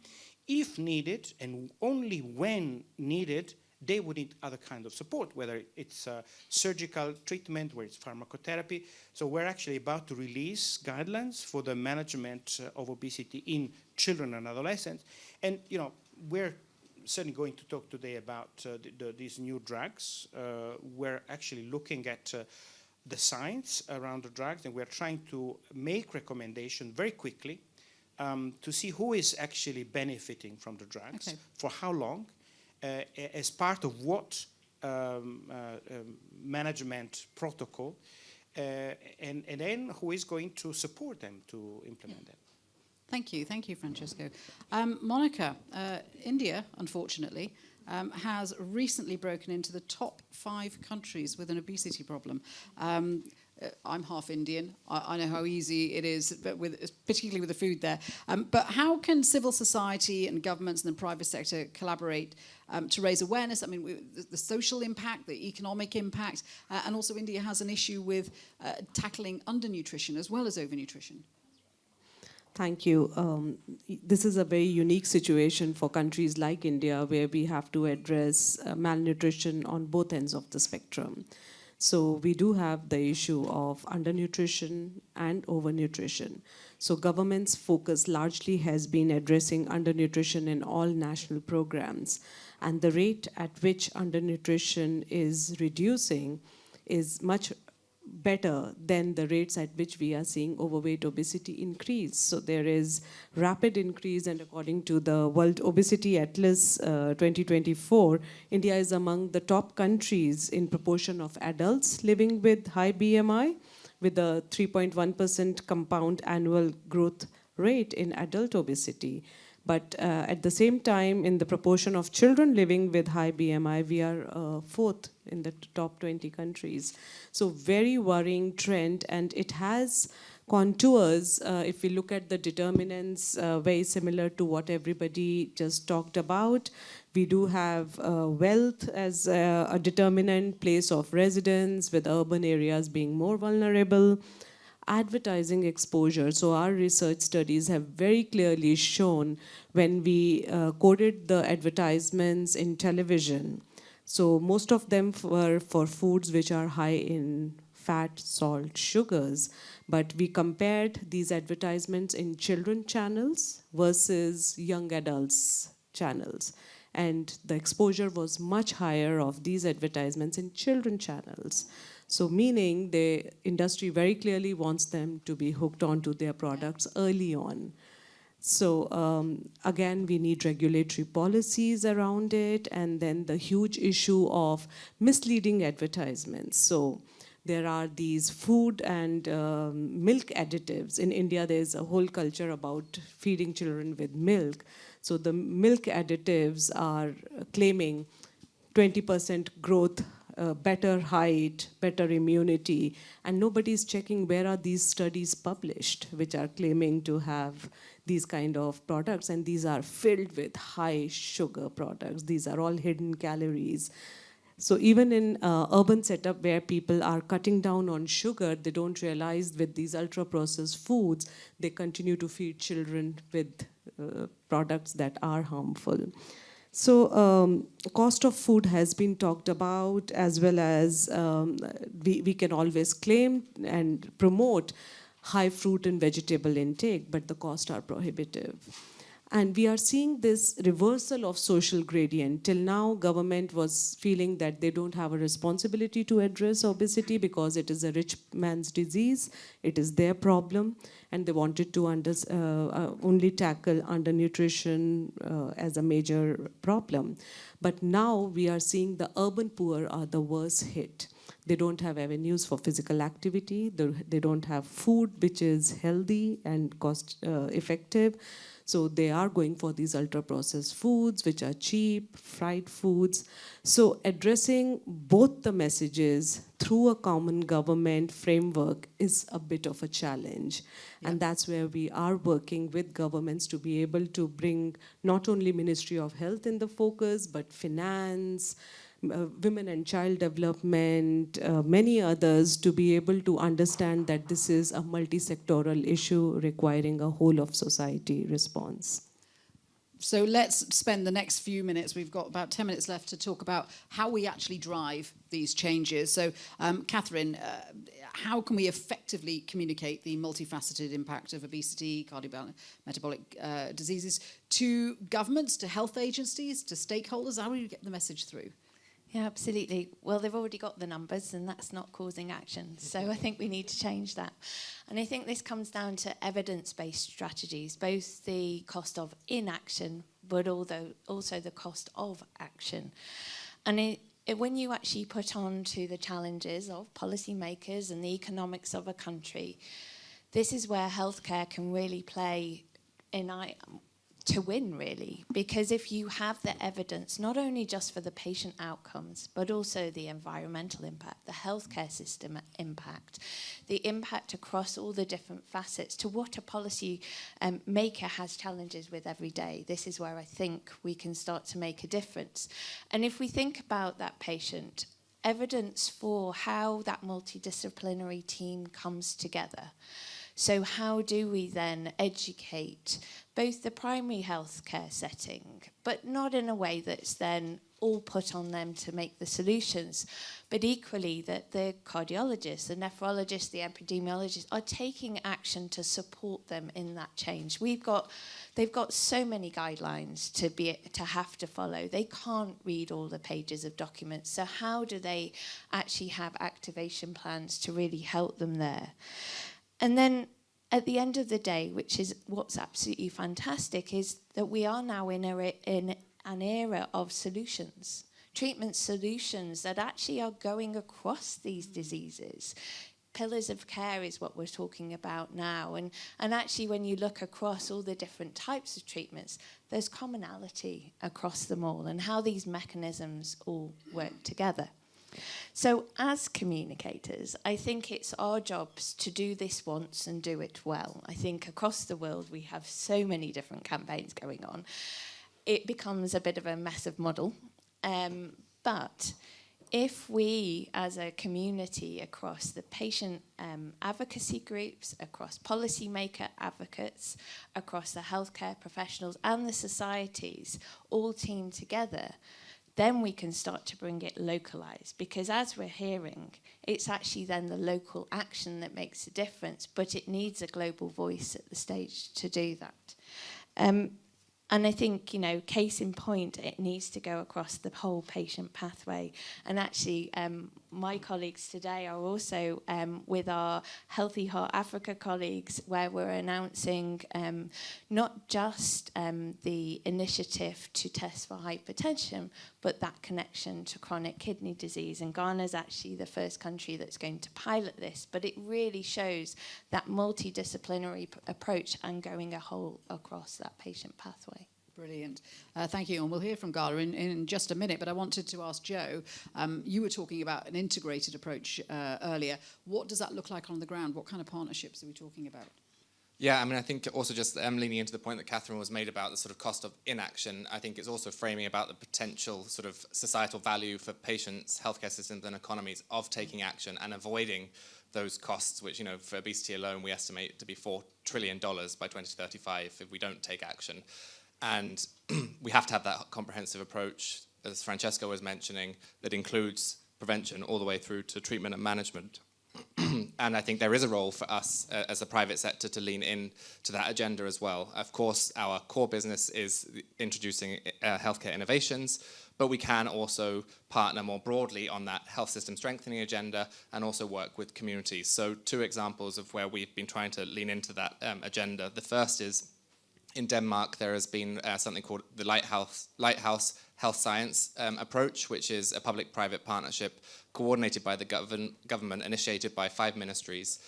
If needed, and only when needed, they would need other kinds of support, whether it's surgical treatment, whether it's pharmacotherapy. So we're actually about to release guidelines for the management of obesity in children and adolescents. And we're certainly going to talk today about these new drugs. We're actually looking at the science around the drugs, and we're trying to make recommendations very quickly to see who is actually benefiting from the drugs, for how long, as part of what management protocol, and then who is going to support them to implement them. Thank you, Francesco. Monica, India, unfortunately, has recently broken into the top 5 countries with an obesity problem. I'm half Indian. I know how easy it is, but particularly with the food there. But how can civil society and governments and the private sector collaborate to raise awareness? I mean, the social impact, the economic impact, and also India has an issue with tackling undernutrition as well as overnutrition. Thank you. This is a very unique situation for countries like India, where we have to address malnutrition on both ends of the spectrum. So we do have the issue of undernutrition and overnutrition. So government's focus largely has been addressing undernutrition in all national programs. And the rate at which undernutrition is reducing is much better than the rates at which we are seeing overweight obesity increase. So there is rapid increase, and according to the World Obesity Atlas 2024, India is among the top countries in proportion of adults living with high BMI, with a 3.1% compound annual growth rate in adult obesity. But at the same time, in the proportion of children living with high BMI, we are 4th in the top 20 countries. So very worrying trend, and it has contours, if we look at the determinants, very similar to what everybody just talked about. We do have wealth as a determinant, place of residence, with urban areas being more vulnerable. Advertising exposure. So our research studies have very clearly shown when we coded the advertisements in television. So most of them were for foods which are high in fat, salt, sugars. But we compared these advertisements in children channels versus young adults channels. And the exposure was much higher of these advertisements in children channels. So meaning the industry very clearly wants them to be hooked onto their products early on. So again, we need regulatory policies around it, and then the huge issue of misleading advertisements. So there are these food and milk additives. In India, there's a whole culture about feeding children with milk. So the milk additives are claiming 20% growth, better height, better immunity, and nobody's checking where are these studies published, which are claiming to have these kind of products, and these are filled with high sugar products. These are all hidden calories. So even in urban setup where people are cutting down on sugar, they don't realize with these ultra-processed foods, they continue to feed children with products that are harmful. So cost of food has been talked about, as well as we can always claim and promote high fruit and vegetable intake, but the costs are prohibitive. And we are seeing this reversal of social gradient. Till now, government was feeling that they don't have a responsibility to address obesity because it is a rich man's disease, it is their problem, and they wanted to only tackle undernutrition as a major problem. But now we are seeing the urban poor are the worst hit. They don't have avenues for physical activity. They don't have food which is healthy and cost effective. So they are going for these ultra-processed foods, which are cheap, fried foods. So addressing both the messages through a common government framework is a bit of a challenge. And that's where we are working with governments to be able to bring not only Ministry of Health in the focus, but finance, women and child development, many others, to be able to understand that this is a multi-sectoral issue requiring a whole of society response. So let's spend the next few minutes, we've got about 10 minutes left, to talk about how we actually drive these changes. So Catherine, how can we effectively communicate the multifaceted impact of obesity, cardiometabolic diseases to governments, to health agencies, to stakeholders? How do you get the message through? Yeah, absolutely. Well, they've already got the numbers, and that's not causing action. So I think we need to change that. And I think this comes down to evidence-based strategies, both the cost of inaction, but also the cost of action. And when you actually put on to the challenges of policymakers and the economics of a country, this is where healthcare can really play to win, really, because if you have the evidence, not only just for the patient outcomes, but also the environmental impact, the healthcare system impact, the impact across all the different facets to what a policy maker has challenges with every day, this is where I think we can start to make a difference. And if we think about that patient, evidence for how that multidisciplinary team comes together. So how do we then educate both the primary healthcare setting, but not in a way that's then all put on them to make the solutions, but equally that the cardiologists, the nephrologists, the epidemiologists are taking action to support them in that change. They've got so many guidelines to have to follow. They can't read all the pages of documents. So how do they actually have activation plans to really help them there? And then at the end of the day, which is what's absolutely fantastic, is that we are now in an era of solutions, treatment solutions that actually are going across these diseases. Pillars of care is what we're talking about now. And actually, when you look across all the different types of treatments, there's commonality across them all and how these mechanisms all work together. So as communicators, I think it's our jobs to do this once and do it well. I think across the world we have so many different campaigns going on. It becomes a bit of a massive muddle. But if we as a community across the patient advocacy groups, across policymaker advocates, across the healthcare professionals and the societies all team together, then we can start to bring it localized, because as we're hearing, it's actually then the local action that makes a difference, but it needs a global voice at the stage to do that. And I think, case in point, it needs to go across the whole patient pathway. And actually, my colleagues today are also with our Healthy Heart Africa colleagues, where we're announcing not just the initiative to test for hypertension, but that connection to chronic kidney disease. And Ghana is actually the first country that's going to pilot this, but it really shows that multidisciplinary approach and going a whole across that patient pathway. Brilliant. Thank you. And we'll hear from Gala in just a minute, but I wanted to ask Joe, you were talking about an integrated approach earlier. What does that look like on the ground? What kind of partnerships are we talking about? Yeah, I mean, I think also just leaning into the point that Catherine was made about the sort of cost of inaction, I think it's also framing about the potential sort of societal value for patients, healthcare systems and economies of taking action and avoiding those costs, which, for obesity alone, we estimate to be $4 trillion by 2035 if we don't take action. And we have to have that comprehensive approach, as Francesco was mentioning, that includes prevention all the way through to treatment and management. And I think there is a role for us as a private sector to lean in to that agenda as well. Of course, our core business is introducing healthcare innovations, but we can also partner more broadly on that health system strengthening agenda and also work with communities. So 2 examples of where we've been trying to lean into that agenda. The first is in Denmark, there has been something called the Lighthouse Health Science approach, which is a public-private partnership coordinated by the government, initiated by 5 ministries,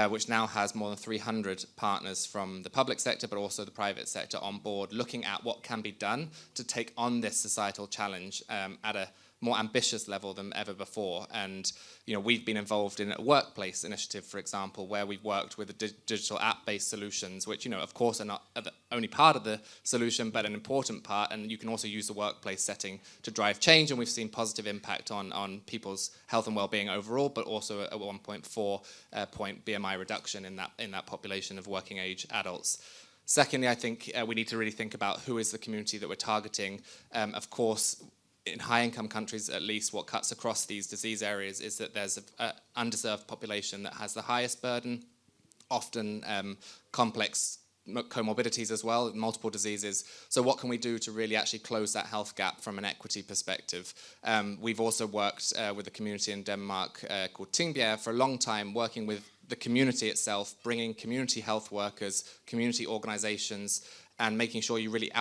which now has more than 300 partners from the public sector, but also the private sector on board, looking at what can be done to take on this societal challenge at a more ambitious level than ever before. And we've been involved in a workplace initiative, for example, where we've worked with the digital app-based solutions, which of course are not the only part of the solution, but an important part. And you can also use the workplace setting to drive change, and we've seen positive impact on people's health and well-being overall, but also a 1.4 point BMI reduction in that population of working age adults. Secondly, I think we need to really think about who is the community that we're targeting. Of course, in high-income countries, at least, what cuts across these disease areas is that there's an underserved population that has the highest burden, often complex comorbidities as well, multiple diseases. So what can we do to really actually close that health gap from an equity perspective? We've also worked with a community in Denmark called Tingbjerg for a long time, working with the community itself, bringing community health workers, community organizations, and making sure you really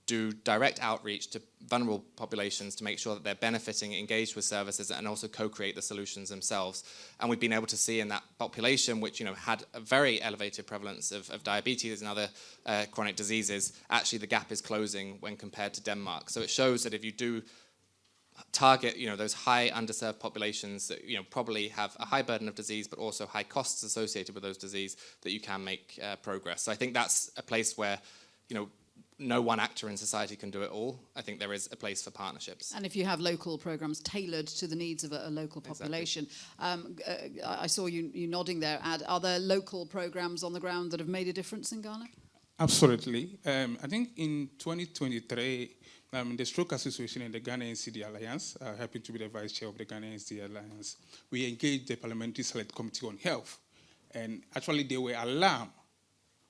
do direct outreach to vulnerable populations to make sure that they're benefiting, engaged with services, and also co-create the solutions themselves. And we've been able to see in that population, which had a very elevated prevalence of diabetes and other chronic diseases, actually the gap is closing when compared to Denmark. So it shows that if you do target those high underserved populations that probably have a high burden of disease, but also high costs associated with those disease, that you can make progress. So I think that's a place where no one actor in society can do it all. I think there is a place for partnerships. And if you have local programs tailored to the needs of a local population. Exactly. I saw you nodding there, Ad. Are there local programs on the ground that have made a difference in Ghana? Absolutely. I think in 2023, the Stroke Association and the Ghana NCD Alliance, happy to be the vice chair of the Ghana NCD Alliance, we engaged the Parliamentary Select Committee on Health. And actually, they were alarmed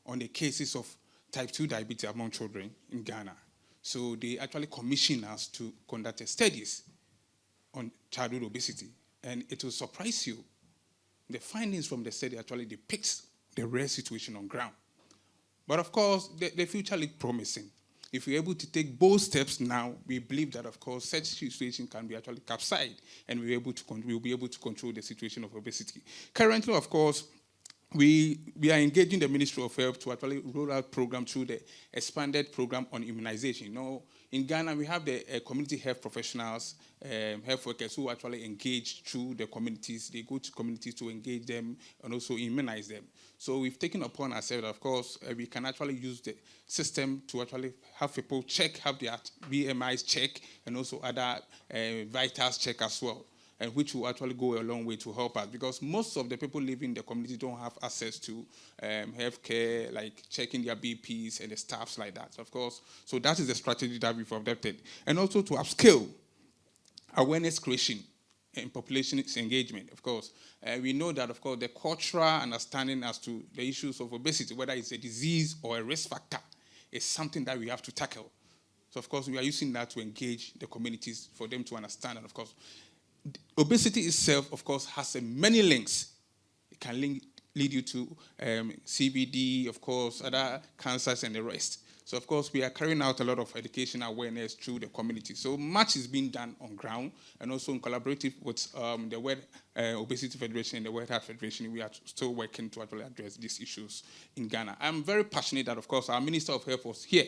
on the cases of type 2 diabetes among children in Ghana. So they actually commissioned us to conduct studies on childhood obesity. And it will surprise you. The findings from the study actually depicts the real situation on ground. But of course, the future looks promising. If we're able to take bold steps now, we believe that, of course, such situation can be actually capsized, and we'll be able to control the situation of obesity. Currently, of course, we are engaging the Ministry of Health to actually roll out programs through the expanded program on immunization. In Ghana, we have the community health professionals, health workers who actually engage through the communities. They go to communities to engage them and also immunize them. So we've taken upon ourselves, of course, we can actually use the system to actually have people have their BMIs check and also other vitals check as well, and which will actually go a long way to help us, because most of the people living in the community don't have access to healthcare, like checking their BPs and the stuffs like that, of course. So that is the strategy that we've adopted. And also to upskill awareness creation and population engagement, of course. We know that, of course, the cultural understanding as to the issues of obesity, whether it's a disease or a risk factor, is something that we have to tackle. So, of course, we are using that to engage the communities for them to understand. And, of course, obesity itself, of course, has many links. It can lead you to CVD, of course, other cancers and the rest. So, of course, we are carrying out a lot of education awareness through the community. So much is being done on ground, and also in collaborative with the World Obesity Federation and the World Heart Federation. We are still working to actually address these issues in Ghana. I'm very passionate that, of course, our Minister of Health was here,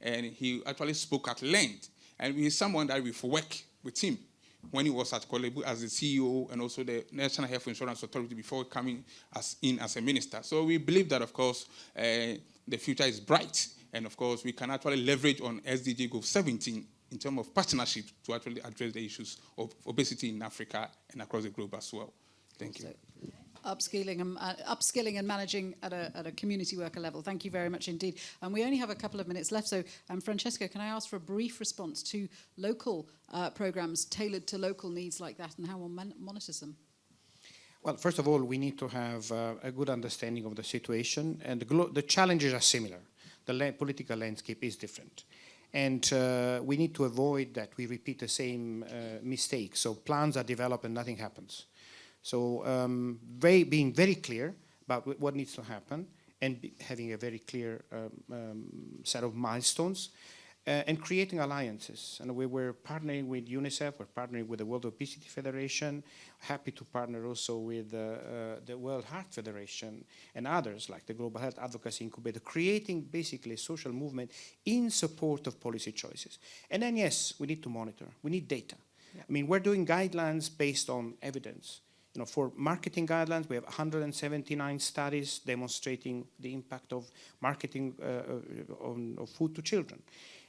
and he actually spoke at length. And he's someone that we've worked with him when he was at Kolebu as the CEO and also the National Health Insurance Authority before coming in as a minister. So we believe that, of course, the future is bright. And, of course, we can actually leverage on SDG Goal 17 in terms of partnership to actually address the issues of obesity in Africa and across the globe as well. Thank you. Upskilling and managing at a community worker level. Thank you very much indeed. And we only have a couple of minutes left, so Francesco, can I ask for a brief response to local programs tailored to local needs like that and how one monitors them? Well, first of all, we need to have a good understanding of the situation, and the challenges are similar. The political landscape is different. And we need to avoid that we repeat the same mistakes. So plans are developed and nothing happens. So being very clear about what needs to happen and having a very clear set of milestones and creating alliances. And we were partnering with UNICEF, we're partnering with the World Obesity Federation, happy to partner also with the World Heart Federation and others like the Global Health Advocacy Incubator, creating basically a social movement in support of policy choices. And then, yes, we need to monitor, we need data. Yeah. I mean, we're doing guidelines based on evidence. You know, for marketing guidelines, we have 179 studies demonstrating the impact of marketing of food to children.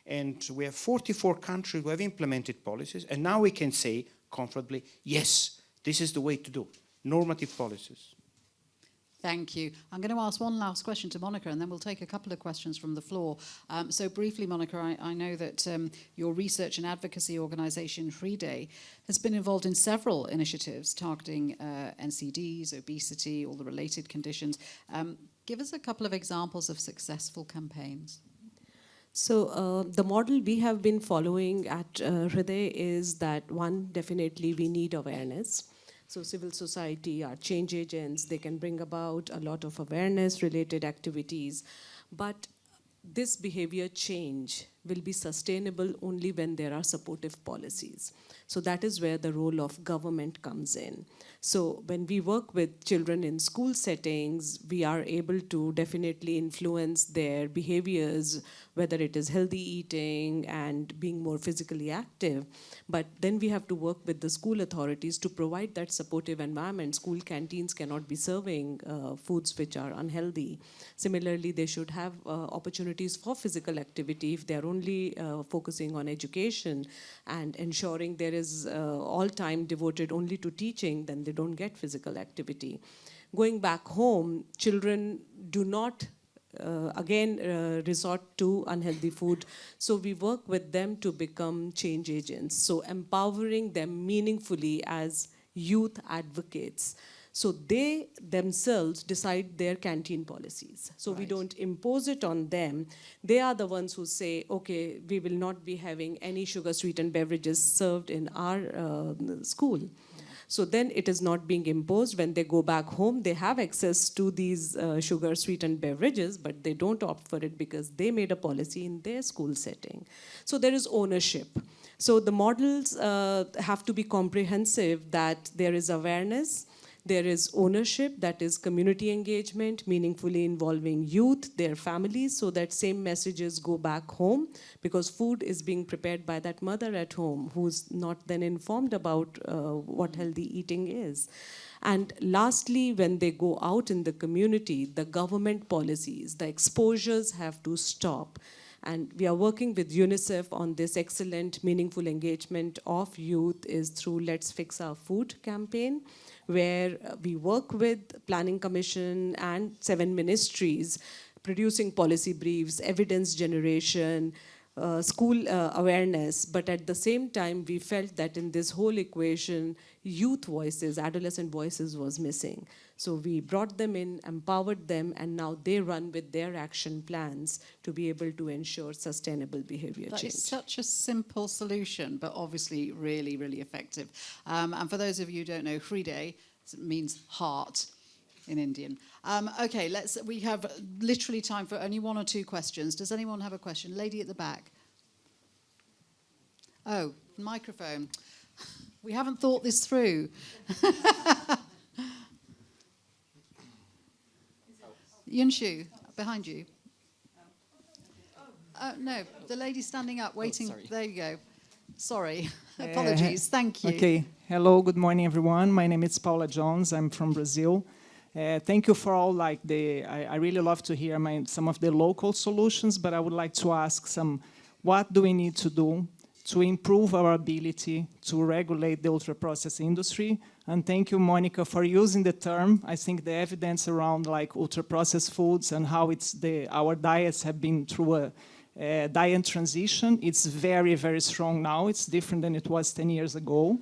And we have 44 countries who have implemented policies, and now we can say comfortably, yes, this is the way to do normative policies. Thank you. I'm going to ask one last question to Monica, and then we'll take a couple of questions from the floor. So briefly, Monica, I know that your research and advocacy organisation, WHA, has been involved in several initiatives targeting NCDs, obesity, all the related conditions. Give us a couple of examples of successful campaigns. So the model we have been following at WHA is that, one, definitely we need awareness. So civil society, our change agents, they can bring about a lot of awareness-related activities. But this behavior change will be sustainable only when there are supportive policies. So that is where the role of government comes in. So when we work with children in school settings, we are able to definitely influence their behaviors, whether it is healthy eating and being more physically active. But then we have to work with the school authorities to provide that supportive environment. School canteens cannot be serving foods which are unhealthy. Similarly, they should have opportunities for physical activity. If they're only focusing on education and ensuring there is all time devoted only to teaching, then they don't get physical activity. Going back home, children do not resort to unhealthy food. So we work with them to become change agents. So empowering them meaningfully as youth advocates. So they themselves decide their canteen policies. So we don't impose it on them. They are the ones who say, okay, we will not be having any sugar-sweetened beverages served in our school. So then it is not being imposed. When they go back home, they have access to these sugar-sweetened beverages, but they don't opt for it because they made a policy in their school setting. So there is ownership. So the models have to be comprehensive, that there is awareness, there is ownership, that is community engagement, meaningfully involving youth, their families, so that same messages go back home, because food is being prepared by that mother at home who's not then informed about what healthy eating is. And lastly, when they go out in the community, the government policies, the exposures have to stop. And we are working with UNICEF on this excellent, meaningful engagement of youth is through Let's Fix Our Food campaign, where we work with Planning Commission and 7 ministries, producing policy briefs, evidence generation, school awareness, but at the same time, we felt that in this whole equation, youth voices, adolescent voices was missing. So we brought them in, empowered them, and now they run with their action plans to be able to ensure sustainable behavior That change. is such a simple solution, but obviously really, really effective. And for those of you who don't know, Hride means heart in Indian. Okay, we have literally time for only one or two questions. Does anyone have a question? Lady at the back. Oh, microphone. We haven't thought this through. Yunshu, behind you. No, the lady standing up, waiting. There you go. Sorry. Apologies. Thank you. Okay. Hello. Good morning, everyone. My name is Paula Jones. I'm from Brazil. Thank you for all. I really love to hear some of the local solutions, but I would like to ask what do we need to do to improve our ability to regulate the ultra-processed industry? And thank you, Monica, for using the term. I think the evidence around ultra-processed foods and how our diets have been through a diet transition, it's very, very strong now. It's different than it was 10 years ago.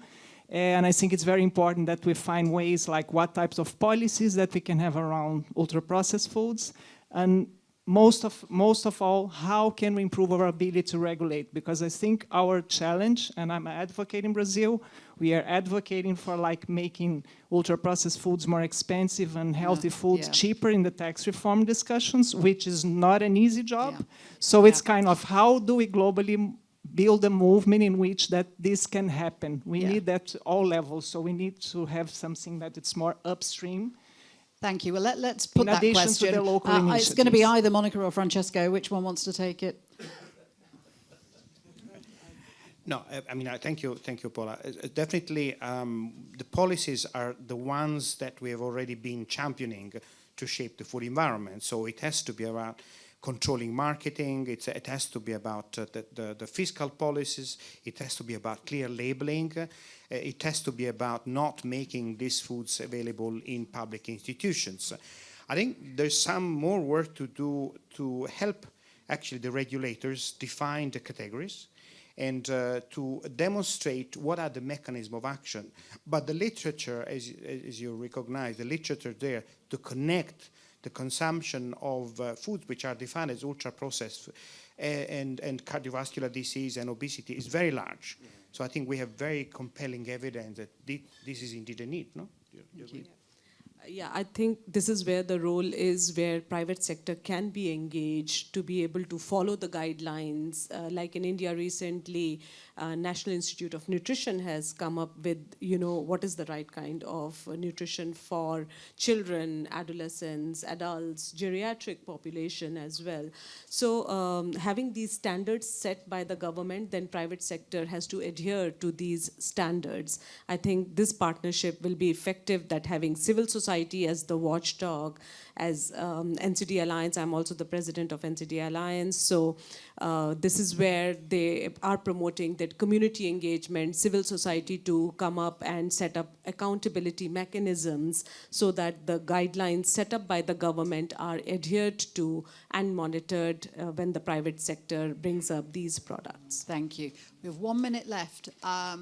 And I think it's very important that we find ways what types of policies that we can have around ultra-processed foods. And most of all, how can we improve our ability to regulate? Because I think our challenge, and I'm an advocate in Brazil, we are advocating for making ultra-processed foods more expensive and healthy foods cheaper in the tax reform discussions, which is not an easy job. Yeah. So it's kind of how do we globally build a movement in which that this can happen? We need that at all levels. So we need to have something that it's more upstream. Thank you. Well, let's put that question. To the local it's going to be either Monica or Francesco. Which one wants to take it? No, thank you, Paula. Definitely, the policies are the ones that we have already been championing to shape the food environment. So it has to be about controlling marketing. It has to be about the fiscal policies. It has to be about clear labeling. It has to be about not making these foods available in public institutions. I think there's some more work to do to help actually the regulators define the categories and to demonstrate what are the mechanisms of action. But the literature, as you recognize, the literature there to connect the consumption of foods which are defined as ultra-processed and cardiovascular disease and obesity is very large. Yeah. So I think we have very compelling evidence that this is indeed a need, no? Yeah, I think this is where the role is where private sector can be engaged to be able to follow the guidelines. Like in India recently, National Institute of Nutrition has come up with, what is the right kind of nutrition for children, adolescents, adults, geriatric population as well. So having these standards set by the government, then private sector has to adhere to these standards. I think this partnership will be effective, that having civil society as the watchdog, as NCD Alliance, I'm also the president of NCD Alliance, so this is where they are promoting that community engagement, civil society to come up and set up accountability mechanisms so that the guidelines set up by the government are adhered to and monitored when the private sector brings up these products. Thank you. We have 1 minute left. I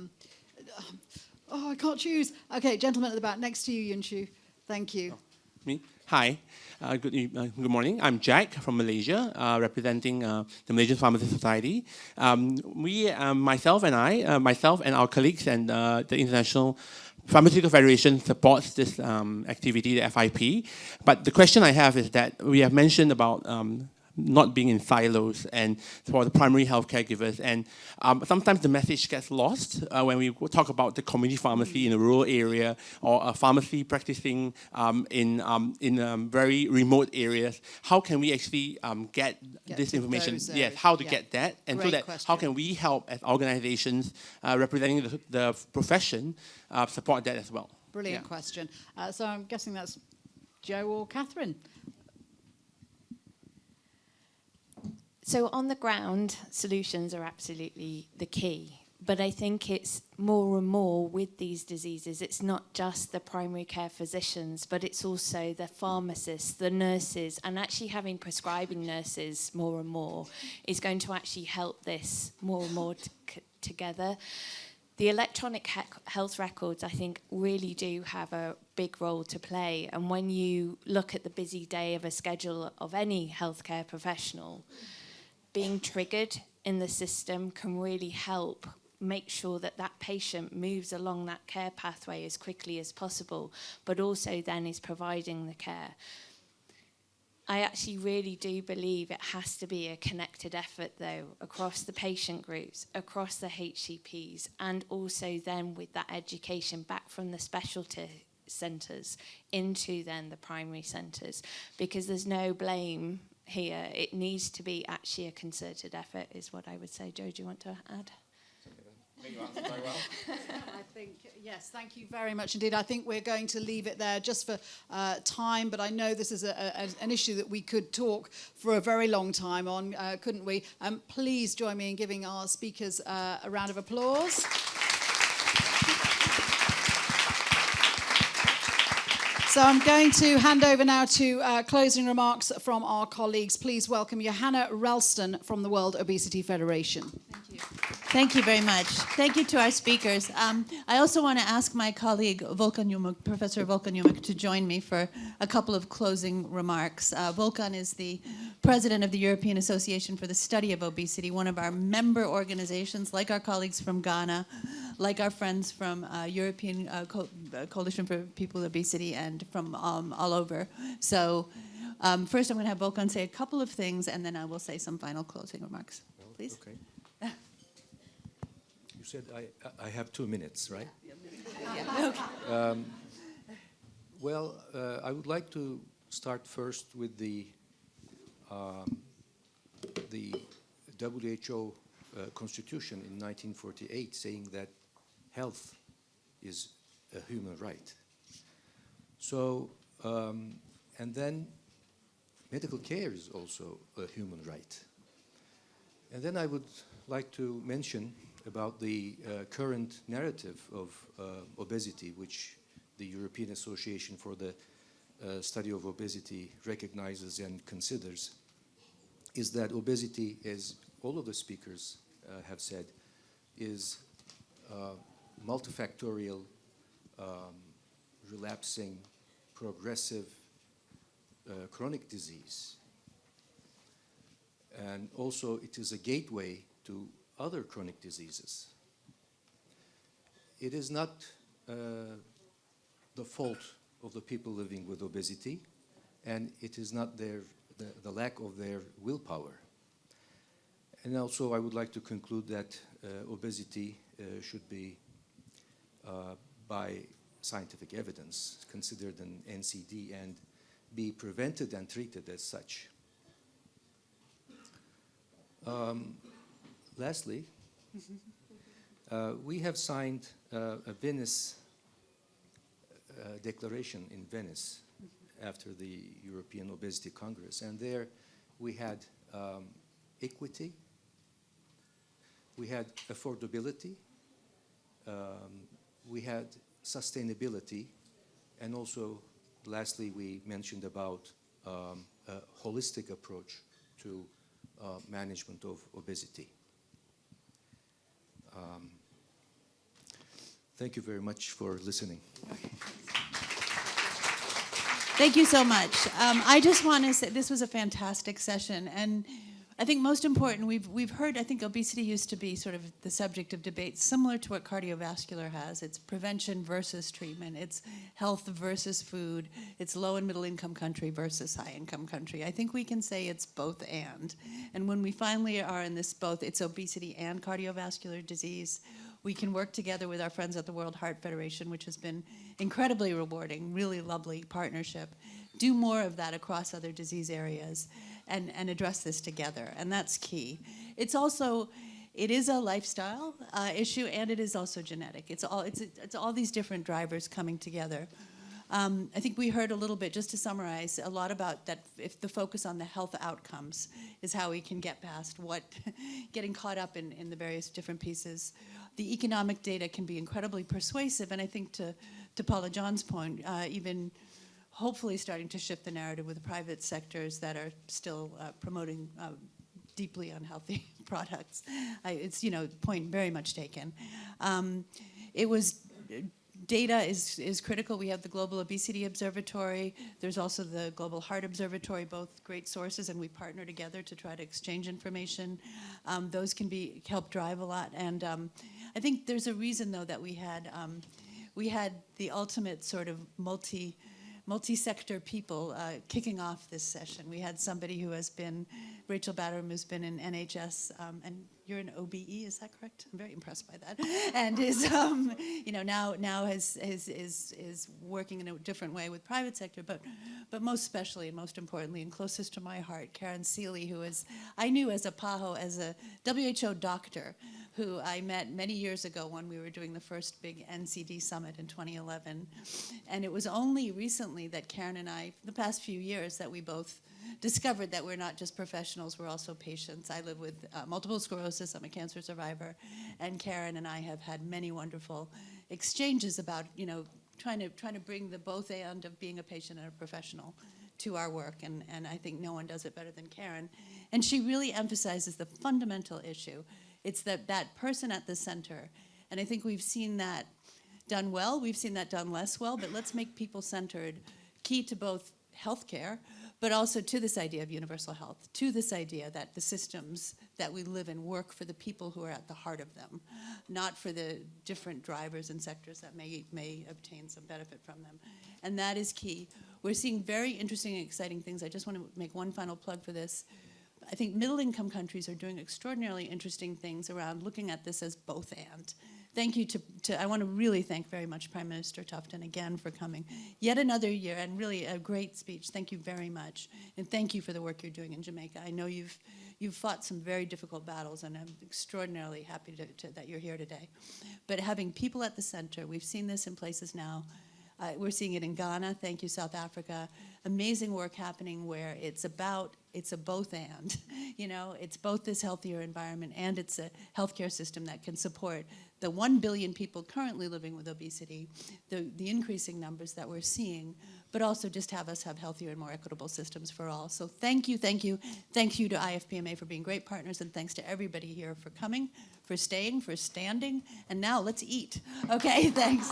can't choose. Okay, gentleman at the back, next to you, Yunshu. Thank you. Me? Hi. Good morning. I'm Jack from Malaysia, representing the Malaysian Pharmacy Society. Myself and our colleagues and the International Pharmaceutical Federation supports this activity, the FIP. But the question I have is that we have mentioned about not being in silos and for the primary health caregivers. And sometimes the message gets lost when we talk about the community pharmacy in a rural area or a pharmacy practicing in very remote areas. How can we actually get this information? Yes, how to get that? And Great so that question. how can we help as organizations representing the profession support that as well? Brilliant question. So I'm guessing that's Joe or Catherine. So on the ground, solutions are absolutely the key. But I think it's more and more with these diseases, it's not just the primary care physicians, but it's also the pharmacists, the nurses, and actually having prescribing nurses more and more is going to actually help this more and more together. The electronic health records, I think, really do have a big role to play. And when you look at the busy day of a schedule of any healthcare professional, being triggered in the system can really help make sure that that patient moves along that care pathway as quickly as possible, but also then is providing the care. I actually really do believe it has to be a connected effort, though, across the patient groups, across the HCPs, and also then with that education back from the specialty centres into then the primary centres, because there's no blame here. It needs to be actually a concerted effort, is what I would say. Jo, do you want to add? I think you answered very well. I think, yes, thank you very much indeed. I think we're going to leave it there just for time, but I know this is an issue that we could talk for a very long time on, couldn't we? Please join me in giving our speakers a round of applause. So I'm going to hand over now to closing remarks from our colleagues. Please welcome Johanna Ralston from the World Obesity Federation. Thank you. Thank you very much. Thank you to our speakers. I also want to ask my colleague, Professor Volkan Yumak, to join me for a couple of closing remarks. Volkan is the president of the European Association for the Study of Obesity, one of our member organizations, like our colleagues from Ghana, like our friends from European Coalition for People with Obesity, and from all over. So first I'm going to have Volkan say a couple of things, and then I will say some final closing remarks. Please. Okay. You said I have 2 minutes, right? Yeah. Okay. Well, I would like to start first with the WHO Constitution in 1948, saying that health is a human right. So, and then medical care is also a human right. And then I would like to mention about the current narrative of obesity, which the European Association for the Study of Obesity recognizes and considers, is that obesity, as all of the speakers have said, is multifactorial, relapsing, progressive, chronic disease. And also it is a gateway to other chronic diseases. It is not the fault of the people living with obesity, and it is not the lack of their willpower. And also I would like to conclude that obesity should be, by scientific evidence, considered an NCD and be prevented and treated as such. Lastly, we have signed a Venice declaration in Venice after the European Obesity Congress, and there we had equity, we had affordability, we had sustainability, and also lastly we mentioned about a holistic approach to management of obesity. Thank you very much for listening. Thank you so much. I just want to say this was a fantastic session, and I think most important, we've heard, I think obesity used to be sort of the subject of debate similar to what cardiovascular has. It's prevention versus treatment. It's health versus food. It's low and middle income country versus high income country. I think we can say it's both and. And when we finally are in this both, it's obesity and cardiovascular disease, we can work together with our friends at the World Heart Federation, which has been incredibly rewarding, really lovely partnership. Do more of that across other disease areas and address this together, and that's key. It's also, it is a lifestyle issue, and it is also genetic. It's all these different drivers coming together. I think we heard a little bit, just to summarize, a lot about that. If the focus on the health outcomes is how we can get past what getting caught up in the various different pieces. the economic data can be incredibly persuasive. And I think to Paula John's point, even hopefully starting to shift the narrative with the private sectors that are still promoting deeply unhealthy products. It's, point very much taken. Data is critical. We have the Global Obesity Observatory. There's also the Global Heart Observatory, both great sources, and we partner together to try to exchange information. Those can help drive a lot. And I think there's a reason, though, that we had the ultimate sort of multi-sector people kicking off this session. We had somebody who has been, Rachel Batterum, who's been in NHS, and you're an OBE, is that correct? I'm very impressed by that. And is, now is working in a different way with private sector, but most especially and most importantly and closest to my heart, Karen Seeley, who I knew as a PAHO, as a WHO doctor, who I met many years ago when we were doing the first big NCD summit in 2011. And it was only recently that Karen and I, the past few years, that we both discovered that we're not just professionals, we're also patients. I live with multiple sclerosis, I'm a cancer survivor, and Karen and I have had many wonderful exchanges about, trying to bring the both end of being a patient and a professional to our work, and I think no one does it better than Karen. And she really emphasizes the fundamental issue. It's that person at the center. And I think we've seen that done well, we've seen that done less well, but let's make people centered, key to both healthcare, but also to this idea of universal health, to this idea that the systems that we live in work for the people who are at the heart of them, not for the different drivers and sectors that may obtain some benefit from them. And that is key. We're seeing very interesting and exciting things. I just want to make one final plug for this. I think middle-income countries are doing extraordinarily interesting things around looking at this as both and. Thank you I want to really thank very much Prime Minister Tufton again for coming. Yet another year, and really a great speech. Thank you very much. And thank you for the work you're doing in Jamaica. I know you've fought some very difficult battles, and I'm extraordinarily happy that you're here today. But having people at the center, we've seen this in places now. We're seeing it in Ghana. Thank you, South Africa. Amazing work happening where it's a both and. It's both this healthier environment and it's a healthcare system that can support the 1 billion people currently living with obesity, the increasing numbers that we're seeing, but also just have us have healthier and more equitable systems for all. So thank you to IFPMA for being great partners, and thanks to everybody here for coming, for staying, for standing, and now let's eat. Okay, thanks.